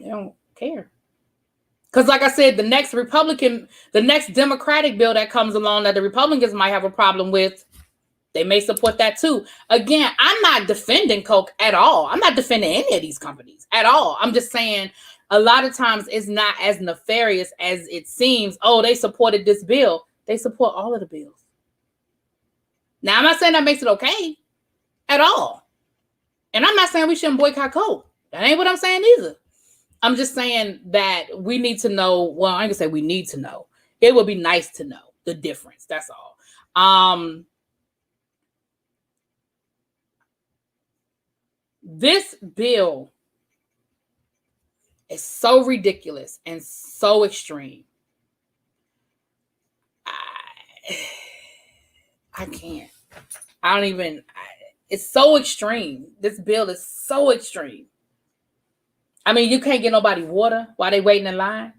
don't care. Because like I said, the next Democratic bill that comes along that the Republicans might have a problem with, they may support that too. Again, I'm not defending Coke at all. I'm not defending any of these companies at all. I'm just saying a lot of times it's not as nefarious as it seems. Oh, they supported this bill. They support all of the bills. Now, I'm not saying that makes it okay at all. And I'm not saying we shouldn't boycott Coke. That ain't what I'm saying either. I'm just saying that we need to know. Well, I ain't gonna say we need to know. It would be nice to know the difference. That's all. This bill is so ridiculous and so extreme. I can't. It's so extreme. This bill is so extreme. I mean, you can't get nobody water while they waiting in line.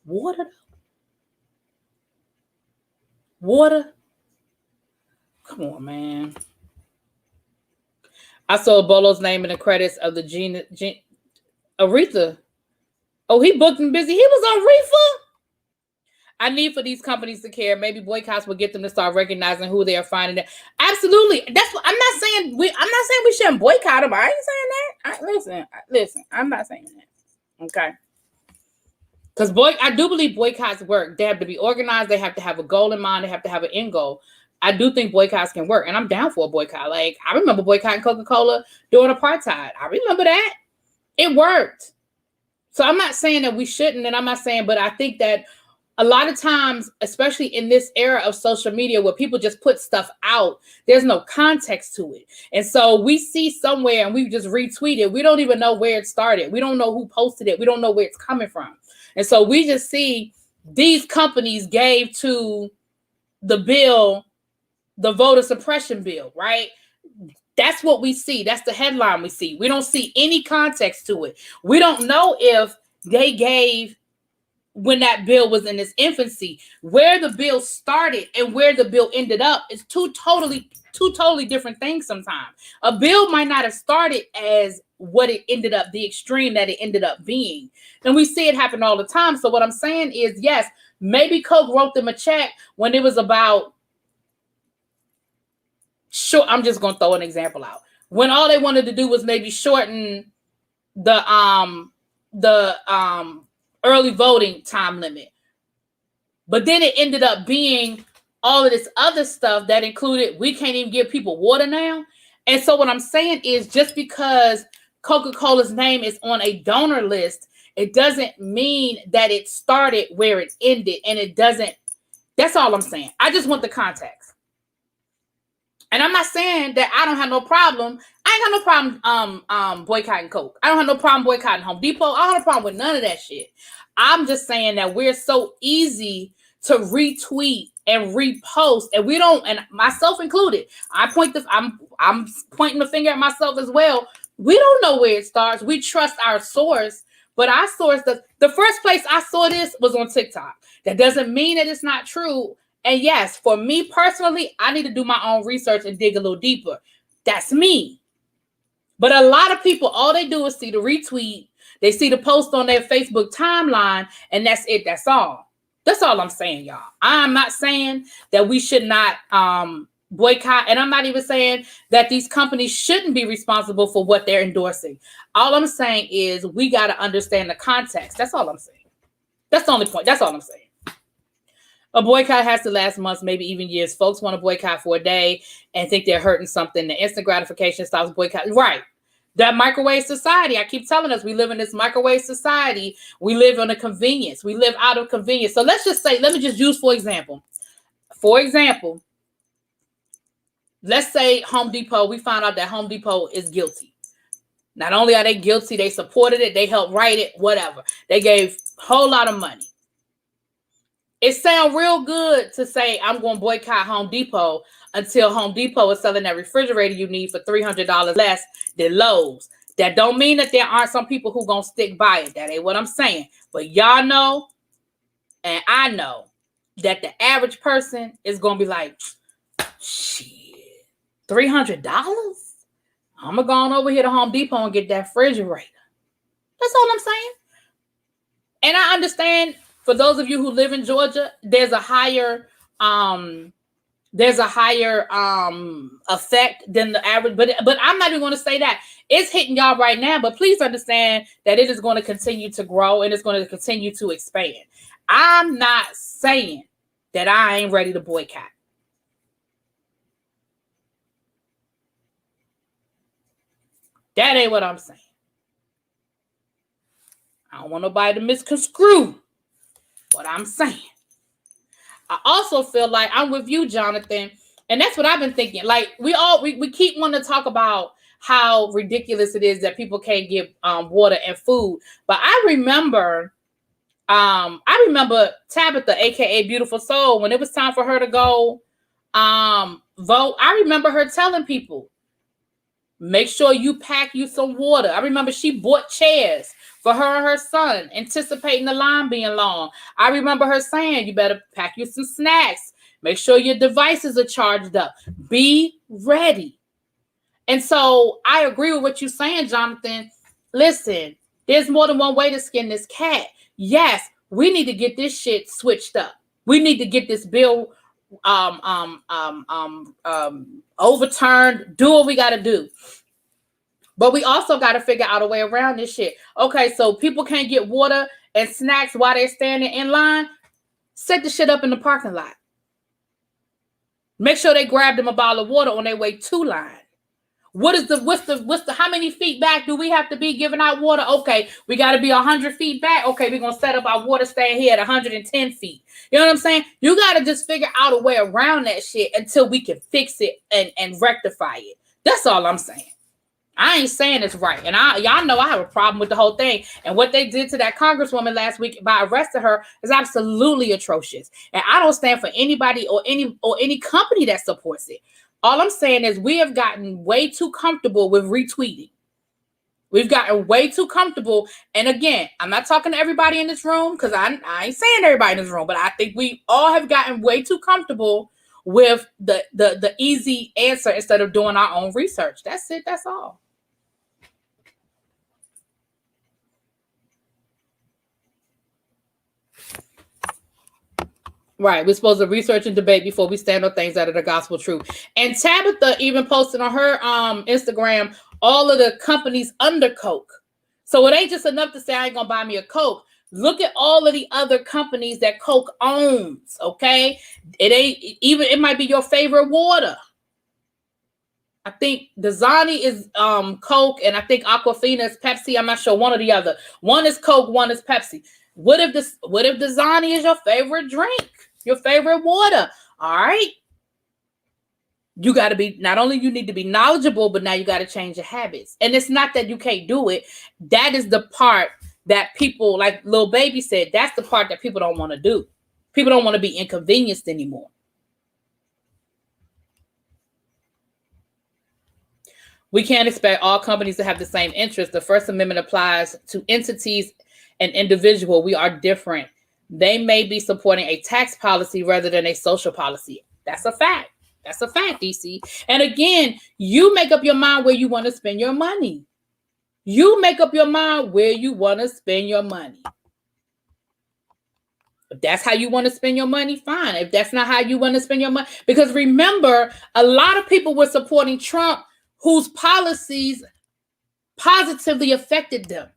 Water? Come on, man. I saw Bolo's name in the credits of the Aretha. Oh, he booked and busy. He was on Reefer. I need for these companies to care. Maybe boycotts will get them to start recognizing who they are finding. Absolutely. That's what I'm not saying. We shouldn't boycott them. I ain't saying that. Listen. I'm not saying that. Okay. Because I do believe boycotts work. They have to be organized. They have to have a goal in mind. They have to have an end goal. I do think boycotts can work, and I'm down for a boycott. Like, I remember boycotting Coca-Cola during apartheid. I remember that. It worked. So I'm not saying that we shouldn't, and I'm not saying, but I think that a lot of times, especially in this era of social media where people just put stuff out, there's no context to it. And so we see somewhere and we just retweet it. We don't even know where it started. We don't know who posted it. We don't know where it's coming from. And so we just see these companies gave to the bill, the voter suppression bill, right? That's what we see. That's the headline we see. We don't see any context to it. We don't know if they gave, when that bill was in its infancy, where the bill started and where the bill ended up is two totally different things sometimes. A bill might not have started as what it ended up, the extreme that it ended up being. And we see it happen all the time. So what I'm saying is, yes, maybe Coke wrote them a check when it was about, sure, I'm just going to throw an example out. When all they wanted to do was maybe shorten the early voting time limit. But then it ended up being all of this other stuff that included, we can't even give people water now. And so what I'm saying is, just because Coca-Cola's name is on a donor list, it doesn't mean that it started where it ended. And it doesn't, that's all I'm saying. I just want the context. And I'm not saying that I don't have no problem. I ain't got no problem boycotting Coke. I don't have no problem boycotting Home Depot. I don't have no problem with none of that shit. I'm just saying that we're so easy to retweet and repost, and we don't, and myself included. I'm pointing the finger at myself as well. We don't know where it starts. We trust our source, but our source, the first place I saw this was on TikTok. That doesn't mean that it's not true. And yes, for me personally, I need to do my own research and dig a little deeper. That's me. But a lot of people, all they do is see the retweet. They see the post on their Facebook timeline, and that's it. That's all. That's all I'm saying, y'all. I'm not saying that we should not boycott, and I'm not even saying that these companies shouldn't be responsible for what they're endorsing. All I'm saying is we got to understand the context. That's all I'm saying. That's the only point. That's all I'm saying. A boycott has to last months, maybe even years. Folks want to boycott for a day and think they're hurting something. The instant gratification stops boycott. Right. That microwave society. I keep telling us we live in this microwave society. We live on a convenience. We live out of convenience. So let's just say, let me just use, for example, let's say Home Depot, we found out that Home Depot is guilty. Not only are they guilty, they supported it, they helped write it, whatever. They gave a whole lot of money. It sounds real good to say, I'm going to boycott Home Depot until Home Depot is selling that refrigerator you need for $300 less than Lowe's. That don't mean that there aren't some people who going to stick by it. That ain't what I'm saying. But y'all know, and I know, that the average person is going to be like, shit, $300? I'm going to go on over here to Home Depot and get that refrigerator. That's all I'm saying. And I understand for those of you who live in Georgia, there's a higher effect than the average, but I'm not even going to say that. It's hitting y'all right now, but please understand that it is going to continue to grow and it's going to continue to expand. I'm not saying that I ain't ready to boycott. That ain't what I'm saying. I don't want nobody to misconstrue what I'm saying. I also feel like I'm with you, Jonathan, and that's what I've been thinking. Like we keep wanting to talk about how ridiculous it is that people can't get water and food, but I remember Tabitha, aka Beautiful Soul, when it was time for her to go vote. I remember her telling people, make sure you pack you some water. I remember she bought chairs for her and her son, anticipating the line being long. I remember her saying, you better pack you some snacks. Make sure your devices are charged up. Be ready. And so I agree with what you're saying, Jonathan. Listen, there's more than one way to skin this cat. Yes, we need to get this shit switched up. We need to get this bill overturned. Do what we got to do. But we also got to figure out a way around this shit. Okay, so people can't get water and snacks while they're standing in line. Set the shit up in the parking lot. Make sure they grab them a bottle of water on their way to line. What's the how many feet back do we have to be giving out water? Okay, we got to be 100 feet back. Okay, we're going to set up our water stand here at 110 feet. You know what I'm saying? You got to just figure out a way around that shit until we can fix it and rectify it. That's all I'm saying. I ain't saying it's right. And y'all know I have a problem with the whole thing. And what they did to that congresswoman last week by arresting her is absolutely atrocious. And I don't stand for anybody or any company that supports it. All I'm saying is we have gotten way too comfortable with retweeting. We've gotten way too comfortable. And again, I'm not talking to everybody in this room because I ain't saying everybody in this room, but I think we all have gotten way too comfortable with the easy answer instead of doing our own research. That's it. That's all. Right. We're supposed to research and debate before we stand on things that are the gospel truth. And Tabitha even posted on her Instagram all of the companies under Coke. So it ain't just enough to say I ain't gonna buy me a Coke. Look at all of the other companies that Coke owns. Okay. It might be your favorite water. I think Dasani is Coke, and I think Aquafina is Pepsi. I'm not sure, one or the other. One is Coke, one is Pepsi. What if Dasani is your favorite drink, your favorite water? All right. You got to be, not only you need to be knowledgeable, but now you got to change your habits. And it's not that you can't do it. That is the part that people, like Lil Baby said, that's the part that people don't want to do. People don't want to be inconvenienced anymore. We can't expect all companies to have the same interests. The First Amendment applies to entities and individual. We are different. They may be supporting a tax policy rather than a social policy. That's a fact. That's a fact, DC. And again, you make up your mind where you want to spend your money. You make up your mind where you want to spend your money. If that's how you want to spend your money, fine. If that's not how you want to spend your money, because remember, a lot of people were supporting Trump whose policies positively affected them.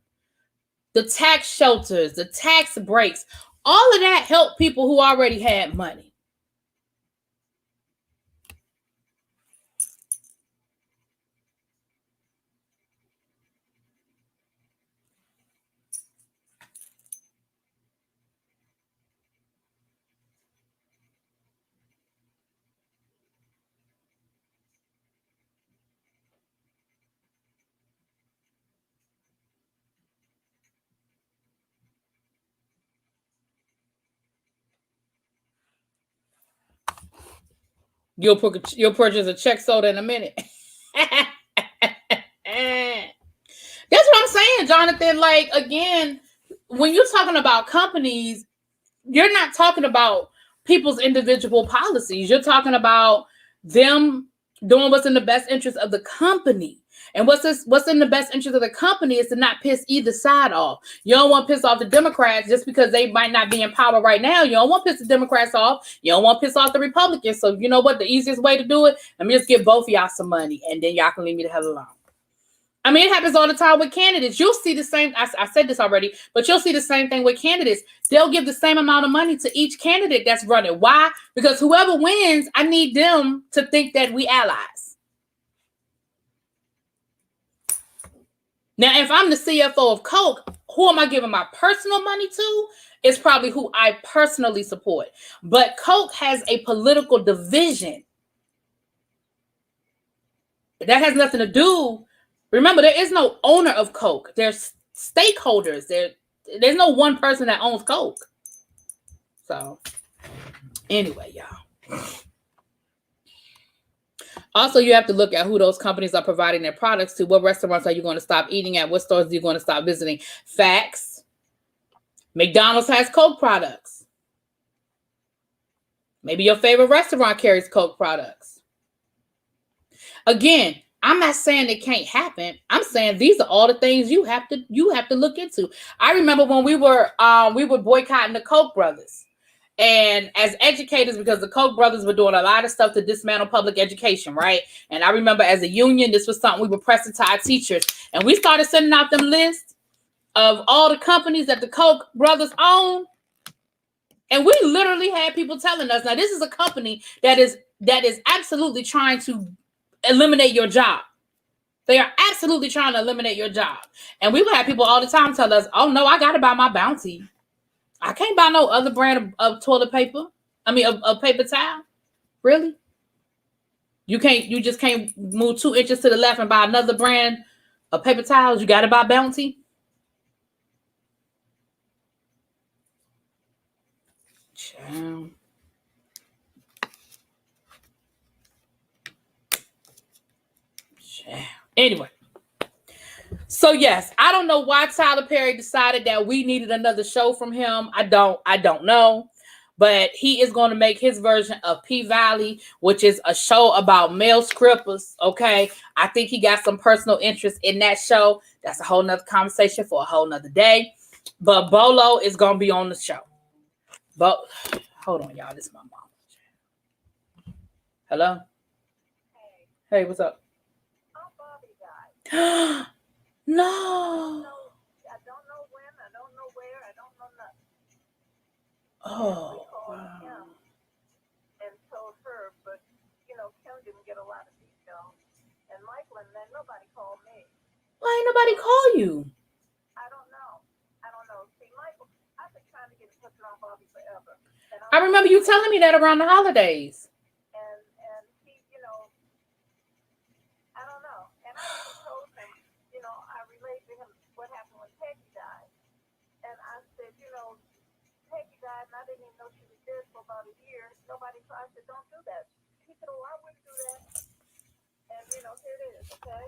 The tax shelters, the tax breaks, all of that helped people who already had money. You'll purchase a check soda in a minute. That's what I'm saying, Jonathan. Like, again, when you're talking about companies, you're not talking about people's individual policies. You're talking about them doing what's in the best interest of the company. And what's in the best interest of the company is to not piss either side off. You don't want to piss off the Democrats just because they might not be in power right now. You don't want to piss the Democrats off. You don't want to piss off the Republicans. So you know what? The easiest way to do it, let me just give both of y'all some money, and then y'all can leave me the hell alone. I mean, it happens all the time with candidates. You'll see the same. I said this already, but you'll see the same thing with candidates. They'll give the same amount of money to each candidate that's running. Why? Because whoever wins, I need them to think that we allies. Now, if I'm the CFO of Coke, who am I giving my personal money to? It's probably who I personally support. But Coke has a political division. That has nothing to do. Remember, there is no owner of Coke. There's stakeholders. There's no one person that owns Coke. So, anyway, y'all. Also, you have to look at who those companies are providing their products to. What restaurants are you going to stop eating at? What stores are you going to stop visiting? Facts. McDonald's has Coke products. Maybe your favorite restaurant carries Coke products. Again, I'm not saying it can't happen. I'm saying these are all the things you have to look into. I remember when we were boycotting the Koch brothers. And as educators, because the Koch brothers were doing a lot of stuff to dismantle public education, right? And I remember as a union, this was something we were pressing to our teachers. And we started sending out them lists of all the companies that the Koch brothers own. And we literally had people telling us, now this is a company that is absolutely trying to eliminate your job. They are absolutely trying to eliminate your job. And we would have people all the time tell us, oh no, I got to buy my Bounty. I can't buy no other brand of toilet paper. I mean, of paper towel. Really? You just can't move 2 inches to the left and buy another brand of paper towels. You got to buy Bounty. Child. Anyway. So yes, I don't know why Tyler Perry decided that we needed another show from him. I don't know. But he is going to make his version of P-Valley, which is a show about male strippers. Okay. I think he got some personal interest in that show. That's a whole nother conversation for a whole nother day. But Bolo is going to be on the show. But hold on, y'all. This is my mom. Hello? Hey, what's up? No. I don't know when, I don't know where, I don't know nothing. Oh, wow. Kim and told her, but, Kim didn't get a lot of details. And Michael and then nobody called me. Why ain't nobody call you? I don't know. See, Michael, I've been trying to get in touch with Bobby forever. I remember you telling me that around the holidays. And he, I don't know. And I even told him, I relayed to him what happened when Peggy died. And I said, Peggy died and I didn't even know she was dead for about a year. Nobody tried. I said, don't do that. He said, oh, I wouldn't do that. And, here it is, okay?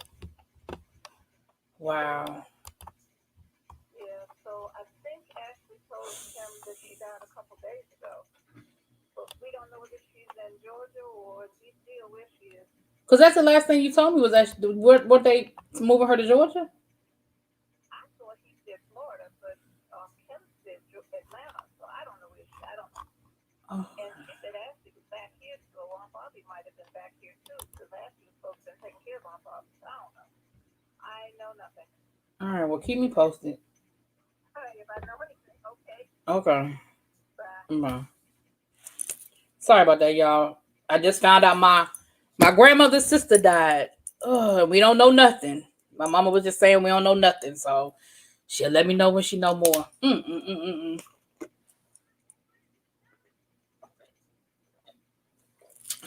Wow. Yeah, so I think Ashley told him that she died a couple days ago. But we don't know whether she's in Georgia or DC or where she is. Because that's the last thing you told me was that were they moving her to Georgia? I thought he said Florida, but Kim said Atlanta, so I don't know where she is. I don't know. Oh. And she said Ashley was back here, so Aunt Bobby might have been back here too, because Ashley was supposed to take care of Aunt Bobby. I don't know. I know nothing. All right, well, keep me posted. All right, if I know anything, okay. Okay. Bye. Bye. Sorry about that, y'all. I just found out my grandmother's sister died. We don't know nothing. My mama was just saying we don't know nothing, so she'll let me know when she know more.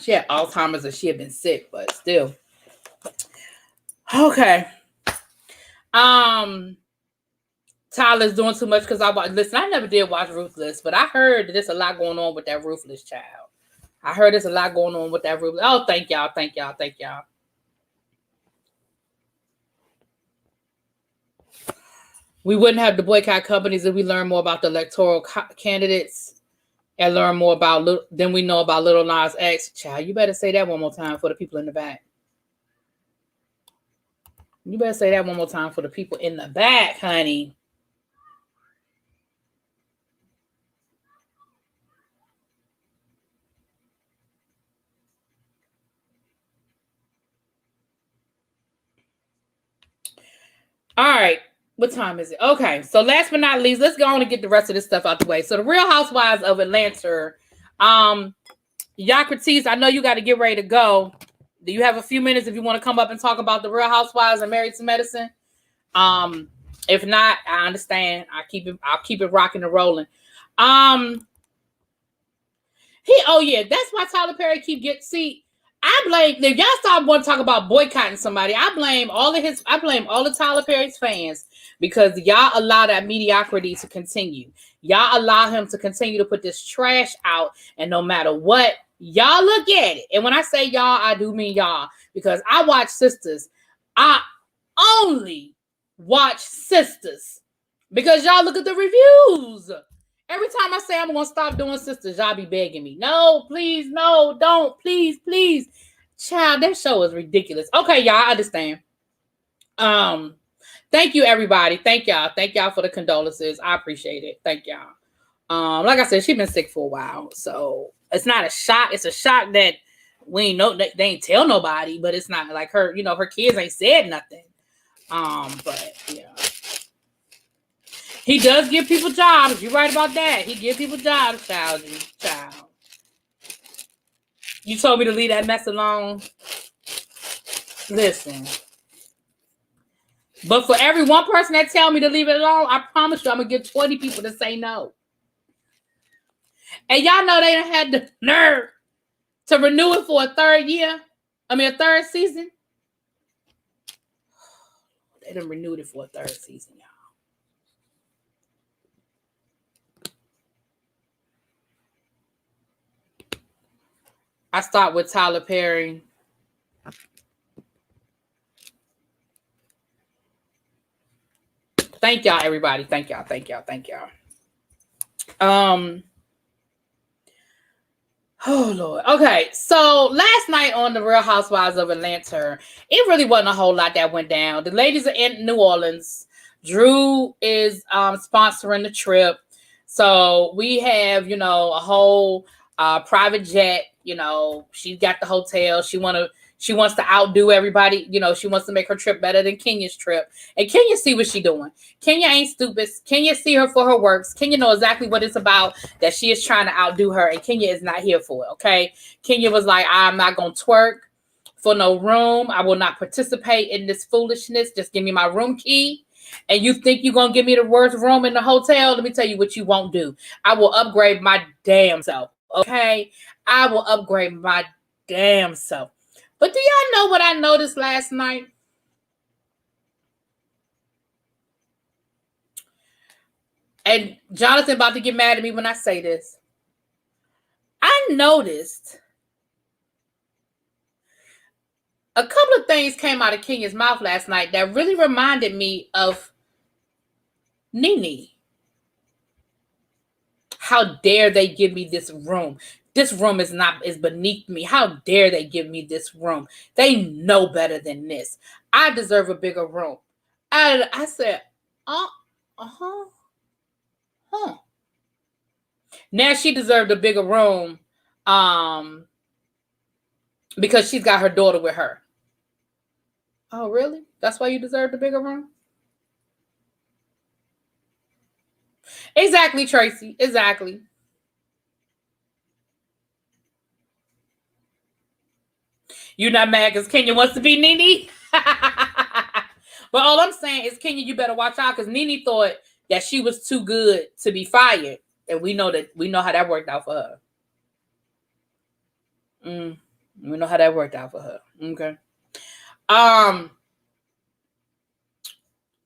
She had Alzheimer's and she had been sick, but still. Okay. Tyler's doing too much because I never did watch Ruthless, but I heard there's a lot going on with that Ruthless child. I heard there's a lot going on with that Ruthless. Oh, thank y'all. We wouldn't have the boycott companies if we learn more about the electoral candidates. and learn more about than we know about Little Nas X. Child, you better say that one more time for the people in the back. You better say that one more time for the people in the back, honey. All right. What time is it? Okay. So last but not least, let's go on and get the rest of this stuff out the way. So the Real Housewives of Atlanta. Yocrates, I know you got to get ready to go. Do you have a few minutes if you want to come up and talk about the Real Housewives and Married to Medicine? If not, I understand. I'll keep it rocking and rolling. That's why Tyler Perry I blame, if y'all start want to talk about boycotting somebody, I blame all of Tyler Perry's fans because y'all allow that mediocrity to continue. Y'all allow him to continue to put this trash out, and no matter what, y'all look at it. And when I say y'all, I do mean y'all, because I watch Sisters. I only watch Sisters because y'all look at the reviews. Every time I say I'm going to stop doing Sisters, y'all be begging me. No, please, no, don't, please, please. Child, that show is ridiculous. Okay, y'all, I understand. Thank you, everybody. Thank y'all. Thank y'all for the condolences. I appreciate it. Thank y'all. Like I said, she's been sick for a while, so it's not a shock. It's a shock that we ain't know, they ain't tell nobody, but it's not like her, her kids ain't said nothing. But yeah. He does give people jobs. You're right about that. He gives people jobs, child. You told me to leave that mess alone. Listen. But for every one person that tell me to leave it alone, I promise you I'm going to get 20 people to say no. And y'all know they done had the nerve to renew it for a third season. They done renewed it for a third season, y'all. I start with Tyler Perry. Thank y'all, everybody. Thank y'all. Oh, Lord. Okay, so last night on the Real Housewives of Atlanta, it really wasn't a whole lot that went down. The ladies are in New Orleans. Drew is sponsoring the trip. So we have, a whole private jet. She got the hotel. She wants to outdo everybody. She wants to make her trip better than Kenya's trip. And Kenya see what she's doing. Kenya ain't stupid. Kenya see her for her works. Kenya know exactly what it's about, that she is trying to outdo her. And Kenya is not here for it, okay? Kenya was like, I'm not going to twerk for no room. I will not participate in this foolishness. Just give me my room key. And you think you're going to give me the worst room in the hotel? Let me tell you what you won't do. I will upgrade my damn self, okay? I will upgrade my damn self. But do y'all know what I noticed last night? And Jonathan about to get mad at me when I say this. I noticed a couple of things came out of Kenya's mouth last night that really reminded me of Nene. How dare they give me this room? This room is beneath me. How dare they give me this room? They know better than this. I deserve a bigger room. I said, huh. Now she deserved a bigger room because she's got her daughter with her. Oh, really? That's why you deserved a bigger room? Exactly, Tracy. Exactly. You're not mad because Kenya wants to be Nene? But all I'm saying is, Kenya, you better watch out, because Nene thought that she was too good to be fired. And we know how that worked out for her. We know how that worked out for her. Okay.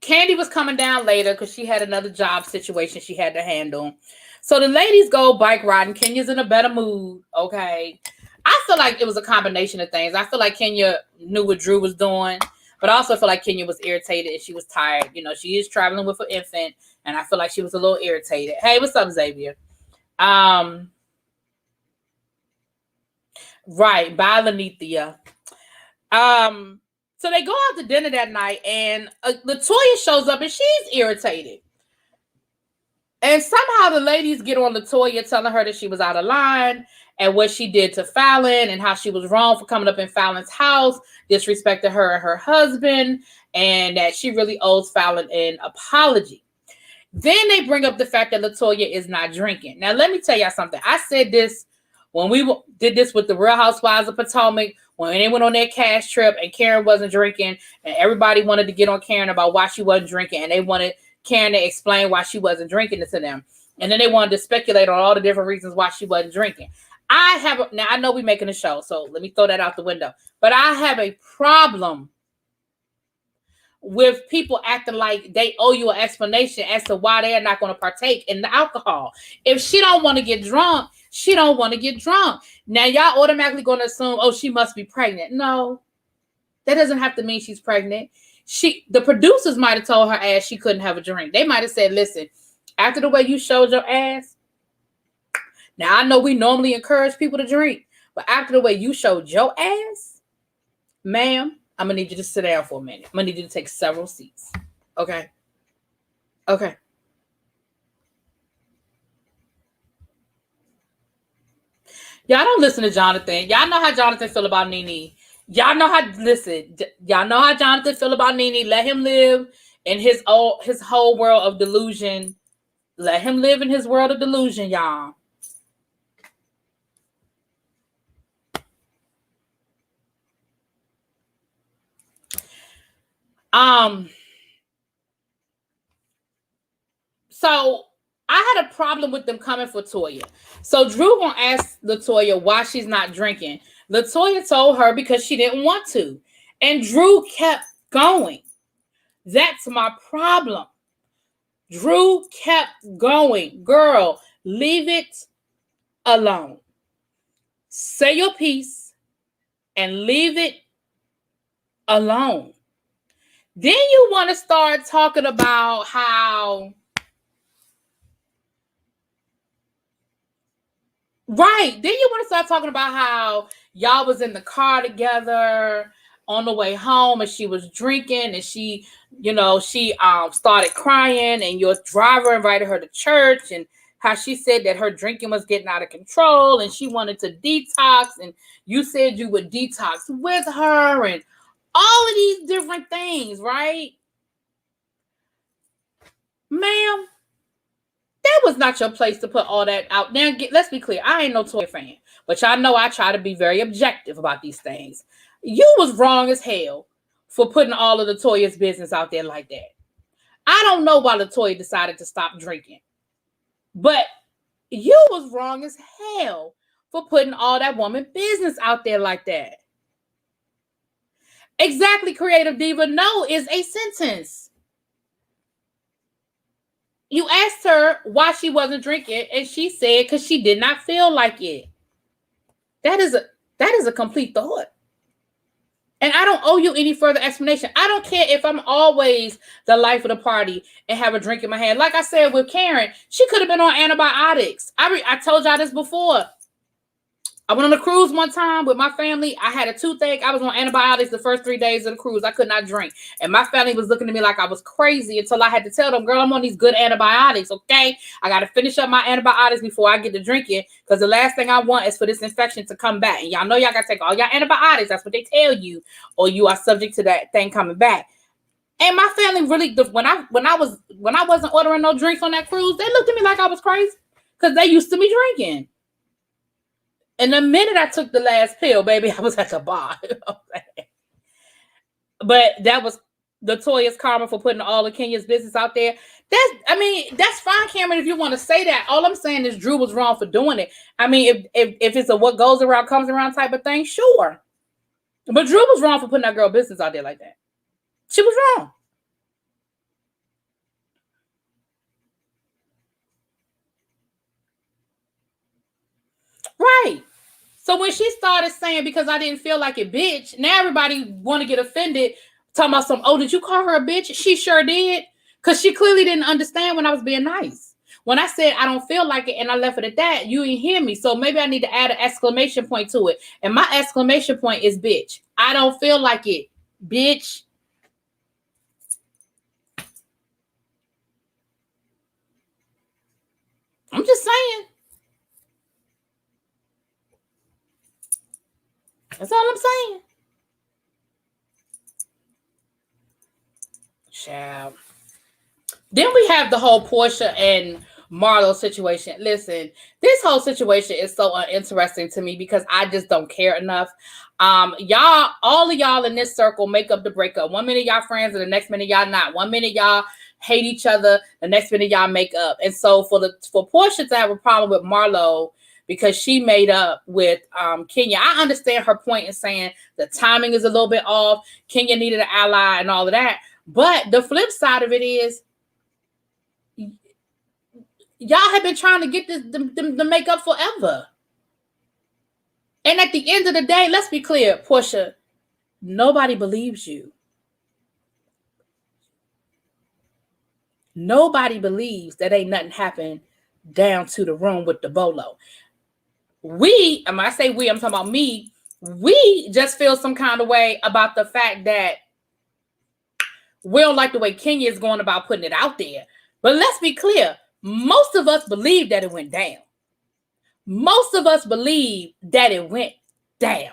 Candy was coming down later because she had another job situation she had to handle. So the ladies go bike riding. Kenya's in a better mood. Okay. I feel like it was a combination of things. I feel like Kenya knew what Drew was doing, but I also feel like Kenya was irritated and she was tired. She is traveling with an infant, and I feel like she was a little irritated. Hey, what's up, Xavier? Right, by Lanithia. So they go out to dinner that night, and Latoya shows up, and she's irritated. And somehow the ladies get on Latoya, telling her that she was out of line and what she did to Fallon and how she was wrong for coming up in Fallon's house, disrespected her and her husband, and that she really owes Fallon an apology. Then they bring up the fact that Latoya is not drinking. Now, let me tell y'all something. I said this when we did this with the Real Housewives of Potomac, when they went on their cash trip and Karen wasn't drinking, and everybody wanted to get on Karen about why she wasn't drinking, and they wanted Karen to explain why she wasn't drinking to them. And then they wanted to speculate on all the different reasons why she wasn't drinking. Now I know we're making a show, so let me throw that out the window. But I have a problem with people acting like they owe you an explanation as to why they are not going to partake in the alcohol. If she don't want to get drunk, she don't want to get drunk. Now, y'all automatically going to assume, oh, she must be pregnant. No, that doesn't have to mean she's pregnant. The producers might have told her ass she couldn't have a drink. They might have said, listen, after the way you showed your ass, now I know we normally encourage people to drink, but after the way you showed your ass, ma'am, I'm going to need you to sit down for a minute. I'm going to need you to take several seats. Okay? Okay. Y'all don't listen to Jonathan. Y'all know how Jonathan feel about Nene. Y'all know how Jonathan feel about Nene. Let him live in his whole world of delusion. Let him live in his world of delusion, y'all. So I had a problem with them coming for Toya. So Drew gonna ask Latoya why she's not drinking. Latoya told her because she didn't want to. And Drew kept going. That's my problem. Drew kept going. Girl, leave it alone. Say your piece and leave it alone. Then you want to start talking about how... Right. Then you want to start talking about how y'all was in the car together on the way home and she was drinking and she started crying and your driver invited her to church and how she said that her drinking was getting out of control and she wanted to detox and you said you would detox with her and all of these different things, right? Ma'am, that was not your place to put all that out. Now, let's be clear. I ain't no Toya fan, but y'all know I try to be very objective about these things. You was wrong as hell for putting all of Latoya's business out there like that. I don't know why Latoya decided to stop drinking, but you was wrong as hell for putting all that woman business out there like that. Exactly, Creative Diva. No is a sentence. You asked her why she wasn't drinking, and she said because she did not feel like it. That is a complete thought. And I don't owe you any further explanation. I don't care if I'm always the life of the party and have a drink in my hand. Like I said with Karen, she could have been on antibiotics. I told y'all this before. I went on a cruise one time with my family. I had a toothache. I was on antibiotics the first 3 days of the cruise. I could not drink. And my family was looking at me like I was crazy until I had to tell them, girl, I'm on these good antibiotics, okay? I got to finish up my antibiotics before I get to drinking because the last thing I want is for this infection to come back. And y'all know y'all got to take all y'all antibiotics. That's what they tell you. Or you are subject to that thing coming back. And my family really, when I wasn't ordering no drinks on that cruise, they looked at me like I was crazy because they used to be drinking. And the minute I took the last pill, baby, I was at the bar. But that was Latoya's karma for putting all of Kenya's business out there. That's fine, Cameron, if you want to say that. All I'm saying is Drew was wrong for doing it. I mean, if it's a what goes around comes around type of thing, sure. But Drew was wrong for putting that girl business out there like that. She was wrong. Right. So when she started saying, because I didn't feel like it, bitch, now everybody want to get offended, talking about did you call her a bitch? She sure did. Because she clearly didn't understand when I was being nice. when I said I don't feel like it and I left it at that, you didn't hear me. So maybe I need to add an exclamation point to it. And my exclamation point is bitch. I don't feel like it, bitch. I'm just saying. That's all I'm saying. Child. Then we have the whole Portia and Marlo situation. Listen, this whole situation is so uninteresting to me because I just don't care enough. Y'all, all of y'all in this circle make up the breakup. 1 minute y'all friends and the next minute y'all not. 1 minute y'all hate each other, the next minute y'all make up. And so for Portia to have a problem with Marlo because she made up with Kenya, I understand her point in saying the timing is a little bit off. Kenya needed an ally and all of that. But the flip side of it is, y'all have been trying to get the makeup forever. And at the end of the day, let's be clear, Portia, nobody believes you. Nobody believes that ain't nothing happened down to the room with the Bolo. We, and when I say we, I'm talking about me, we just feel some kind of way about the fact that we don't like the way Kenya is going about putting it out there. But let's be clear. Most of us believe that it went down. Most of us believe that it went down.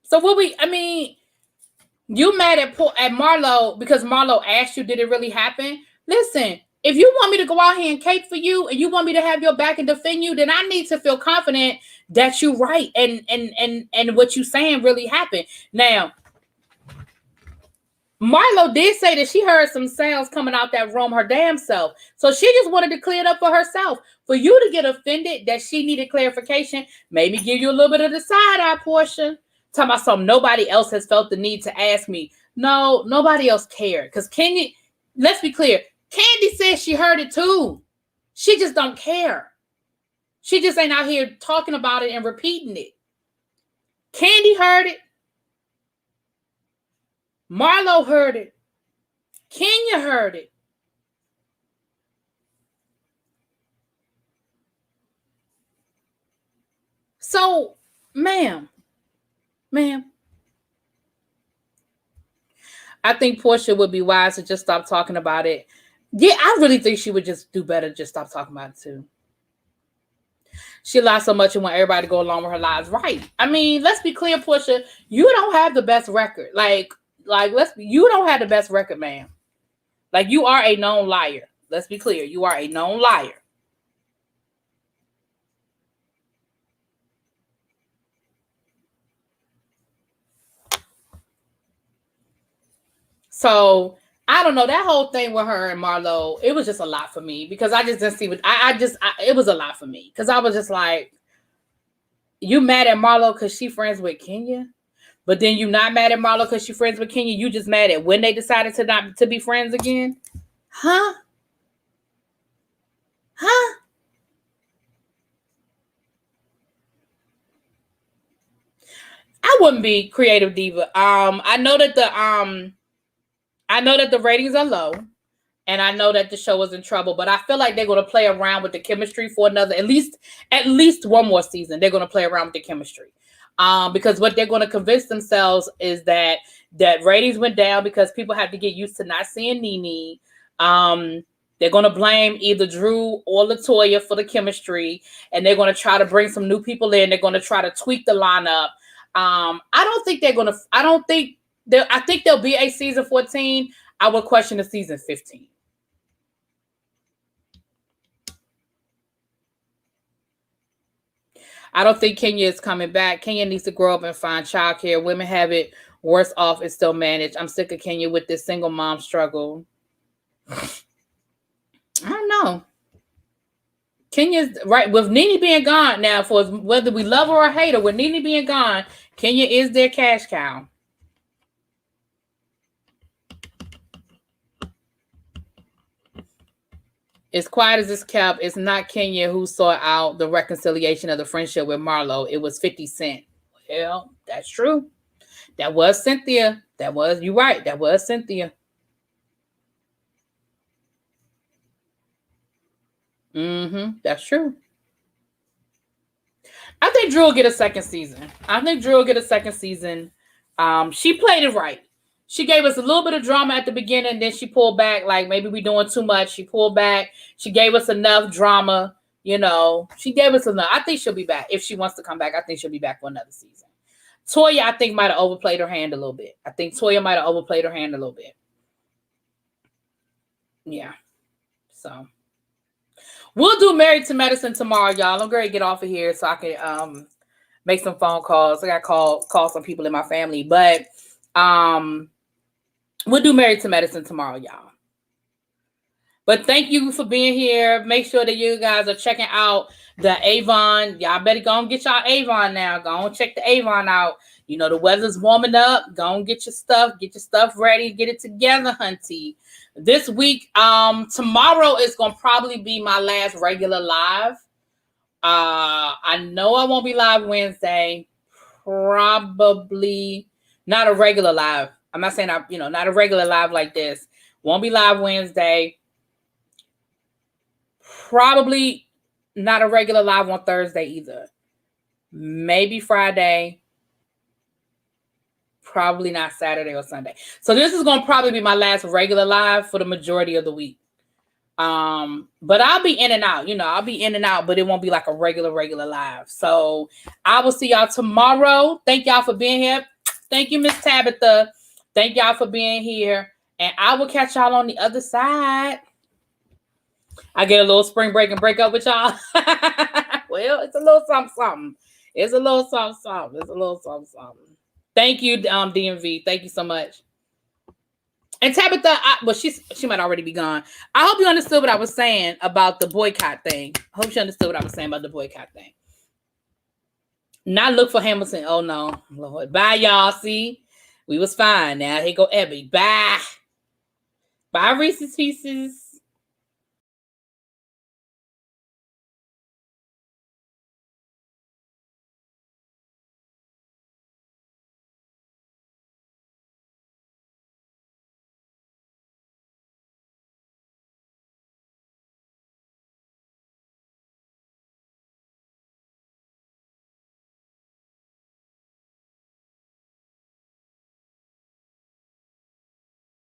So you mad at Marlo because Marlo asked you, did it really happen? Listen, if you want me to go out here and cape for you and you want me to have your back and defend you, then I need to feel confident that you're right and what you're saying really happened. Now, Marlo did say that she heard some sounds coming out that room her damn self. So she just wanted to clear it up for herself. For you to get offended that she needed clarification, maybe give you a little bit of the side-eye portion. Talking about something nobody else has felt the need to ask me. No, nobody else cared. Because Kenya, let's be clear, Candy says she heard it too. She just don't care. She just ain't out here talking about it and repeating it. Candy heard it. Marlo heard it. Kenya heard it. So, ma'am, I think Portia would be wise to just stop talking about it. Yeah, I really think she would just do better. Just stop talking about it too. She lies so much and want everybody to go along with her lives. Right. I mean, let's be clear, Portia. You don't have the best record. You don't have the best record, ma'am. Like, you are a known liar. Let's be clear. You are a known liar. So I don't know, that whole thing with her and Marlo, it was just a lot for me because I just didn't see what it was a lot for me because I was just like, you mad at Marlo because she friends with Kenya, but then you not mad at Marlo because she friends with Kenya. You just mad at when they decided to be friends again, huh? I wouldn't be creative diva. I know that the ratings are low, and I know that the show is in trouble, but I feel like they're going to play around with the chemistry for another, at least one more season. They're going to play around with the chemistry. Because what they're going to convince themselves is that ratings went down because people have to get used to not seeing Nene. They're going to blame either Drew or LaToya for the chemistry, and they're going to try to bring some new people in. They're going to try to tweak the lineup. I think there'll be a season 14. I would question the season 15. I don't think Kenya is coming back. Kenya needs to grow up and find childcare. Women have it worse off and still manage. I'm sick of Kenya with this single mom struggle. I don't know. Kenya's right with Nene being gone now. For whether we love her or hate her, with Nene being gone, Kenya is their cash cow. As quiet as it's kept, it's not Kenya who sought out the reconciliation of the friendship with Marlo. It was 50 Cent. Well, That's true. That was Cynthia. You're right. That was Cynthia. That's true. I think Drew will get a second season. She played it right. She gave us a little bit of drama at the beginning, then she pulled back. Like maybe we're doing too much. She pulled back. She gave us enough drama. You know, she gave us enough. I think she'll be back. If she wants to come back, I think she'll be back for another season. Toya, I think, might have overplayed her hand a little bit. Yeah. So we'll do Married to Medicine tomorrow, y'all. I'm going to get off of here so I can make some phone calls. I got to call some people in my family. But we'll do Married to Medicine tomorrow, y'all. But thank you for being here. Make sure that you guys are checking out the Avon. Y'all better go and get y'all Avon now. Go and check the Avon out. You know, the weather's warming up. Go and get your stuff ready. Get it together, hunty. This week, tomorrow is going to probably be my last regular live. I know I won't be live Wednesday. Probably not a regular live. I'm not saying not a regular live like this. Won't be live Wednesday. Probably not a regular live on Thursday either. Maybe Friday. Probably not Saturday or Sunday. So this is going to probably be my last regular live for the majority of the week. But I'll be in and out. I'll be in and out, but it won't be like a regular live. So I will see y'all tomorrow. Thank y'all for being here. Thank you, Miss Tabitha. Thank y'all for being here. And I will catch y'all on the other side. I get a little spring break and break up with y'all. Well, it's a little something. Thank you, DMV. Thank you so much. And Tabitha, she might already be gone. I hope you understood what I was saying about the boycott thing. I hope you understood what I was saying about the boycott thing. Not look for Hamilton. Oh, no. Lord. Bye, y'all. See? We was fine. Now, here go Ebby. Bye. Bye, Reese's Pieces.